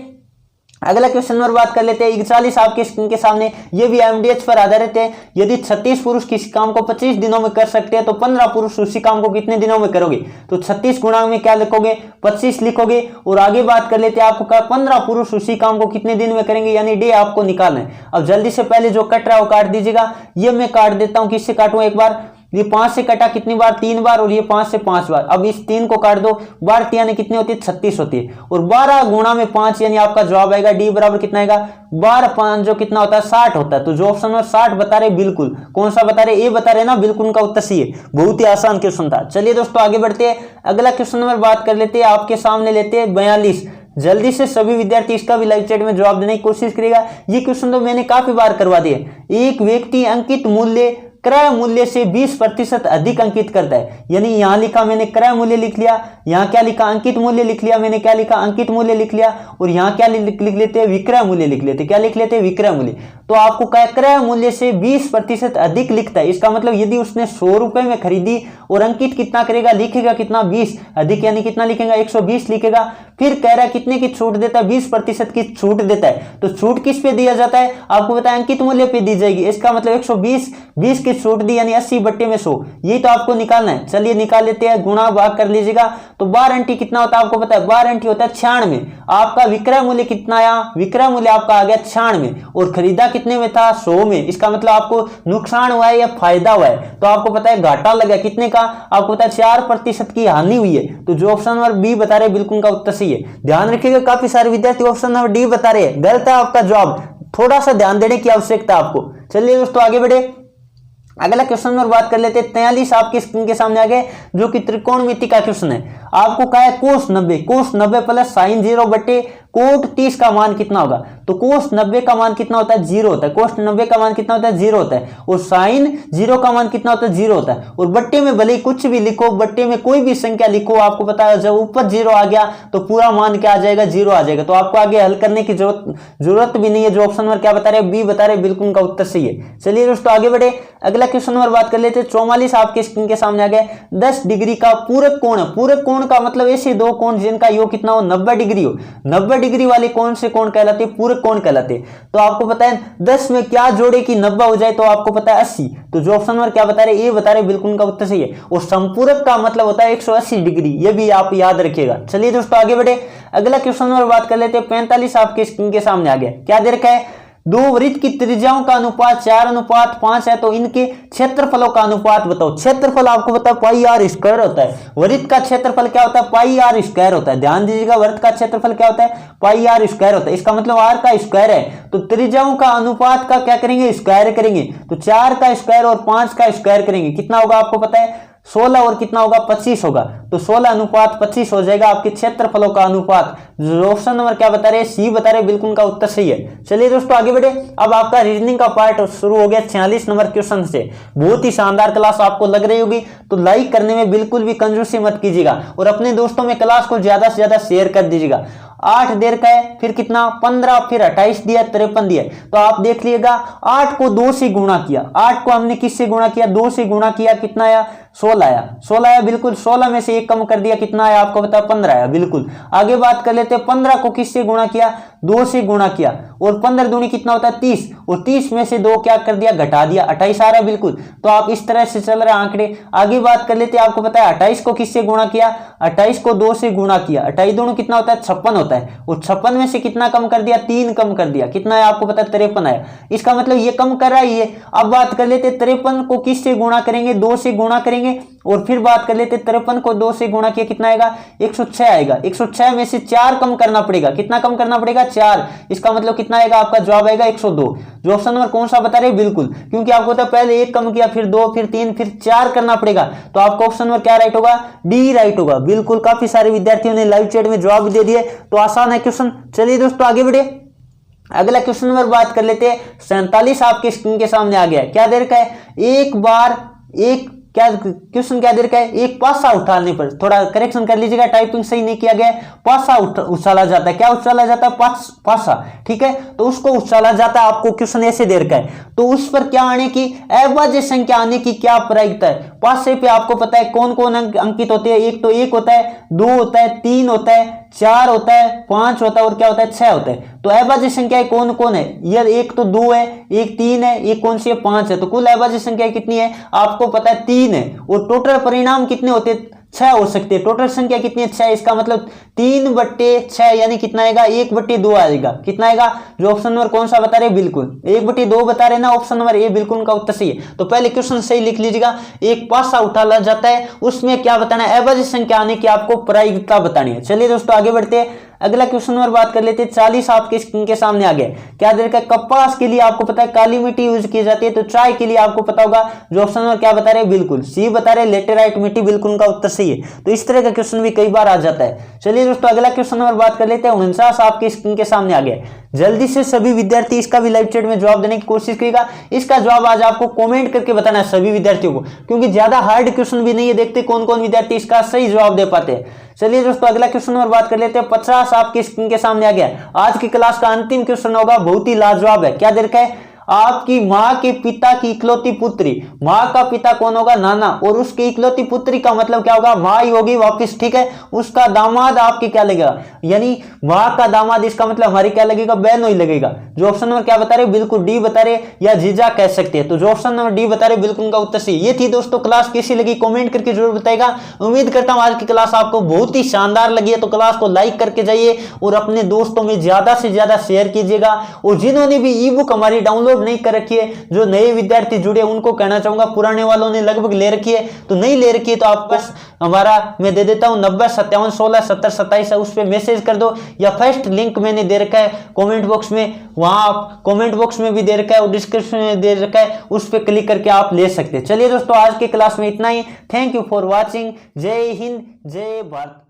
अगला क्वेश्चन नंबर बात कर लेते हैं। 41 आपके स्क्रीन के सामने, ये भी एमडीएच पर आधारित है। यदि 36 पुरुष किसी काम को 25 दिनों में कर सकते हैं तो 15 पुरुष उसी काम को कितने दिनों में करोगे। तो 36 गुणा में क्या लिखोगे, 25 लिखोगे। और आगे बात कर लेते हैं, आपको कहा 15 पुरुष उसी काम को कितने दिन में करेंगे, यानी डे आपको निकालना है। अब जल्दी से पहले जो कट रहा है वो काट दीजिएगा। ये मैं काट देता हूं, किससे काटूं, एक बार ये 5 से कटा कितनी बार, 3 बार, और ये 5 से 5 बार। अब इस 3 को काट दो, बार यानी कितनी होती है, 36 होती है। और 12 गुणा में 5 यानी आपका जवाब आएगा डी बराबर कितना आएगा, 12 5 जो कितना होता है, 60 होता है। तो जो ऑप्शन में 60 बता रहे, बिल्कुल कौन सा बता रहे, ए बता रहे ना, बिल्कुल का उत्तर सही है। बहुत ही आसान क्वेश्चन था। चलिए दोस्तों आगे बढ़ते हैं, अगला क्वेश्चन नंबर बात कर लेते हैं, आपके सामने लेते हैं 42। जल्दी से सभी विद्यार्थी इसका भी लाइव चैट में जवाब देने की कोशिश करेगा। ये क्वेश्चन तो मैंने काफी बार करवा दिया। एक व्यक्ति अंकित मूल्य क्रय मूल्य से 20% अधिक अंकित करता है, यानी यहां लिखा मैंने क्रय मूल्य लिख लिया, यहां क्या लिखा, अंकित मूल्य लिख लिया, मैंने क्या लिखा, अंकित मूल्य लिख लिया। और यहां क्या लिख लेते हैं, विक्रय मूल्य लिख लेते हैं। क्या लिख लेते हैं, विक्रय मूल्य। तो आपको क्या, क्रय मूल्य से 20% अधिक लिखता है। इसका मतलब यदि उसने 100 रुपए में खरीदी और अंकित कितना करेगा, लिखेगा कितना, 20 अधिक, यानी कितना लिखेगा, 120 लिखेगा। फिर कह रहा है कितने की छूट देता है, 20% की छूट देता है। तो छूट किस पे दिया जाता है, आपको पता है अंकित मूल्य पे दी जाएगी। इसका मतलब 120, 20 की छूट दी यानी 80 बट्टे में 100, यही तो आपको निकालना है। चलिए निकाल लेते हैं, गुणा भाग कर लीजिएगा। तो 12 अंटी कितना होता है, आपको पता है 12 अंटी होता है 96। आपका विक्रय मूल्य कितना आया, विक्रय मूल्य आपका आ गया 96, और खरीदा कितने में था, 100 में। इसका मतलब आपको नुकसान हुआ है या फायदा हुआ है, तो आपको पता है घाटा लगा कितने का, आपको पता है 4% की हानि हुई है। तो जो ऑप्शन नंबर बी बता रहे, बिल्कुल का उत्तर सही है। ध्यान रखिएगा, काफी सारे विद्यार्थी ऑप्शन नंबर डी बता रहे हैं, गलत है आपका जवाब, थोड़ा सा ध्यान देने की आवश्यकता आपको। चलिए दोस्तों आगे बढ़े, अगला क्वेश्चन नंबर बात कर लेते हैं। 43 आपकी स्क्रीन के सामने आ गए, जो कि त्रिकोणमिति का क्वेश्चन है। आपको कहा है कोस 90 प्लस साइन 0 बटे कोट 30 का मान कितना होगा। तो कोस 90 का मान कितना होता है, 0 होता है। कोस 90 का मान कितना होता है, 0 होता है। और साइन 0 का मान कितना होता है, 0 होता है। और बट्टे में भले कुछ भी लिखो, बट्टे में कोई भी संख्या लिखो, आपको पता है जब ऊपर 0 आ गया तो पूरा मान क्या आ जाएगा, 0 आ जाएगा। तो आपको आगे हल करने की जरूरत भी नहीं है। जो ऑप्शन नंबर क्या बता रहे, बी बता रहे, बिल्कुल का उत्तर सही है। चलिए दोस्तों आगे बढ़े, अगला क्वेश्चन नंबर बात कर लेते हैं। 44 आपके स्क्रीन के सामने आ गए। 10 डिग्री का पूरक कोण है। पूरक कोण का मतलब ऐसे दो कोण जिनका योग कितना हो, 90 डिग्री हो। 90 डिग्री वाले कौन से कोण कहलाते हैं, पूरक कोण कहलाते हैं। तो आपको पता है 10 में क्या जोड़े कि 90 हो जाए, तो आपको पता है 80। तो जो ऑप्शन नंबर क्या बता रहे, ये बता रहे, बिल्कुल का उत्तर सही है। और संपूरक का मतलब होता है 180 डिग्री, ये भी आप याद रखिएगा। चलिए दोस्तों आगे बढ़े, अगला क्वेश्चन नंबर बात कर लेते हैं। 45 आपके स्क्रीन के सामने आ गया। क्या दे रखा है, दो वृत्त की त्रिज्याओं का अनुपात 4:5 है, तो इनके क्षेत्रफलों का अनुपात बताओ। क्षेत्रफल आपको पता है पाई आर स्क्वायर होता है। वृत्त का क्षेत्रफल क्या होता है, पाई आर स्क्वायर होता है। ध्यान दीजिएगा, वृत्त का क्षेत्रफल क्या होता है, पाई आर स्क्वायर होता है। इसका मतलब आर का स्क्वायर है, तो त्रिज्याओं का अनुपात का क्या करेंगे, स्क्वायर करेंगे। तो 4 का स्क्वायर और 5 का स्क्वायर करेंगे, कितना होगा आपको पता है, 16 और कितना होगा 25 होगा, तो 16:25 हो जाएगा आपके क्षेत्रफलों का अनुपात। जो ऑप्शन नंबर क्या बता रहे हैं, सी बता रहे हैं, बिल्कुल का उत्तर सही है। चलिए दोस्तों आगे बढ़े। अब आपका रीजनिंग का पार्ट शुरू हो गया 46 नंबर क्वेश्चन से। बहुत ही शानदार क्लास आपको लग रही होगी, तो लाइक करने में बिल्कुल भी कंजूसी मत कीजिएगा और अपने दोस्तों में क्लास को ज्यादा से ज्यादा शेयर कर दीजिएगा। 8 देर का है, फिर कितना 15, फिर 28 दिया, 53 दिया, तो आप देख लीजिएगा 8 को 2 से गुणा किया, 8 को हमने किससे गुणा किया, 2 से गुणा किया, कितना आया 16 आया, 16 आया बिल्कुल। 16 में से 1 कम कर दिया, कितना आया आपको पता है 15 आया बिल्कुल। आगे बात कर लेते हैं, 15 को किससे गुणा किया, 2 से गुणा किया, और 15 दूनी कितना होता है 30, और 30 में से 2 क्या कर दिया घटा दिया, 28 आ रहा है बिल्कुल। तो आप इस तरह से चल रहे आंकड़े। आगे बात कर लेते हैं, आपको पता है 28 को किससे गुणा किया, 28 को 2 से गुणा किया, 28 दूनी कितना होता है 56 होता है, और 56 में से कितना कम कर दिया, 3 कम कर दिया, कितना है आपको पता है 53 आया। इसका मतलब ये कम कर रहा है ये। अब बात कर लेते 53 को किससे गुणा करेंगे, 2 से गुणा करेंगे, और फिर बात कर लेते 53 को 2 से गुणा किया, कितना आएगा 106 आएगा। 106 में से 4 कम करना पड़ेगा, कितना कम करना पड़ेगा 4, इसका मतलब कितना आएगा आपका जवाब आएगा 102। जो ऑप्शन नंबर कौन सा बता रहे हैं, बिल्कुल, क्योंकि आपको तो पहले 1 कम किया, फिर 2, फिर 3, फिर 4 करना पड़ेगा, तो आपका ऑप्शन नंबर क्या राइट होगा, डी राइट होगा बिल्कुल। काफी सारे विद्यार्थियों ने लाइव चैट में जवाब दे दिए, तो आसान है क्वेश्चन। चलिए दोस्तों आगे बढ़े। अगला क्वेश्चन नंबर बात कर लेते हैं 47 आपके स्क्रीन के सामने आ गया है। क्या देर का है, एक बार एक क्या क्वेश्चन क्या देर का है, एक पासा उठाने पर, थोड़ा करेक्शन कर लीजिएगा, टाइपिंग सही नहीं किया गया है। पासा उछाला जाता है, क्या उछाला जाता है पासा, ठीक है, तो उसको उछाला जाता है। आपको क्वेश्चन ऐसे देर का है, तो उस पर क्या आने की, अभाज्य संख्या आने की क्या प्रायिकता है। पासे पे आपको पता है कौन कौन अंकित होते हैं, एक तो 1 होता है, 2 होता है, 3 होता है, 4 होता है, 5 होता है, और क्या होता है 6 होता है। तो अभाज्य संख्या कौन कौन है, ये एक तो 2 है, एक 3 है, एक कौन सी है 5 है, तो कुल अभाज्य संख्या कितनी है आपको पता है 3 है, और टोटल परिणाम कितने होते हैं 6 हो सकते हैं। टोटल संख्या कितनी है 6, इसका मतलब 3/6 यानी कितना आएगा 1/2 आएगा, कितना आएगा। जो ऑप्शन नंबर कौन सा बता रहे बिल्कुल 1/2 बता रहे ना, ऑप्शन नंबर ए बिल्कुल का उत्तर सही है। तो पहले क्वेश्चन सही लिख लीजिएगा, एक पासा उठाया जाता है, उसमें क्या बताना है, अभाज्य संख्या आने की आपको प्रायिकता बतानी है। चलिए दोस्तों आगे बढ़ते हैं। अगला क्वेश्चन नंबर बात कर लेते हैं 40 आपके स्क्रीन के सामने आ गया। क्या देर का, कपास के लिए आपको पता है काली मिट्टी यूज की जाती है, तो चाय के लिए आपको पता होगा। जो ऑप्शन नंबर क्या बता रहे हैं, बिल्कुल सी बता रहे हैं, लेटेराइट मिट्टी, बिल्कुल उनका उत्तर सही है। तो इस तरह का क्वेश्चन भी कई बार आ जाता है। चलिए दोस्तों अगला क्वेश्चन नंबर बात कर लेते हैं 49 आपके स्क्रीन के सामने आ गया। जल्दी से सभी विद्यार्थी इसका भी लाइव चैट में जवाब देने की कोशिश करेगा। इसका जवाब आज आपको कमेंट करके बताना है सभी विद्यार्थियों को, क्योंकि ज्यादा हार्ड क्वेश्चन भी नहीं है, देखते कौन कौन विद्यार्थी इसका सही जवाब दे पाते हैं। चलिए दोस्तों अगला क्वेश्चन नंबर बात कर लेते हैं 50 आपकी स्क्रीन के सामने आ गया। आज की क्लास का अंतिम क्वेश्चन होगा, बहुत ही लाजवाब है। क्या देर का है, आपकी माँ के पिता की इकलौती पुत्री, माँ का पिता कौन होगा नाना, और उसकी इकलौती पुत्री का मतलब क्या होगा माँ ही होगी वापिस, ठीक है। उसका दामाद आपके क्या लगेगा, यानी माँ का दामाद, इसका मतलब हमारी क्या लगेगा बहन ही लगेगा। जो ऑप्शन नंबर क्या बता रहे बिल्कुल डी बता रहे, या जीजा कह सकते हैं। तो जो ऑप्शन नंबर डी बता रहे बिल्कुल उनका उत्तर सही। ये थी दोस्तों क्लास, कैसी लगी कमेंट करके जरूर बताएगा। उम्मीद करता हूं आज की क्लास आपको बहुत ही शानदार लगी है, तो क्लास को लाइक करके जाइए और अपने दोस्तों में ज्यादा से ज्यादा शेयर कीजिएगा। और जिन्होंने भी ई बुक हमारी डाउनलोड नहीं कर रखी है, जो नए विद्यार्थी जुड़े उनको कहना चाहूंगा, पुराने वालों ने लगभग ले रखी है, तो नहीं ले रखी है तो आप बस हमारा मैं दे देता हूं 90 57 16 70 27 है, उस पर मैसेज कर दो, या फर्स्ट लिंक मैंने दे रखा है कमेंट बॉक्स में, वहां आप कमेंट बॉक्स में भी दे रखा है और डिस्क्रिप्शन में दे रखा है, उस पर क्लिक करके आप ले सकते हैं। चलिए दोस्तों आज की क्लास में इतना ही। Thank you for watching. जय हिंद, जय भारत।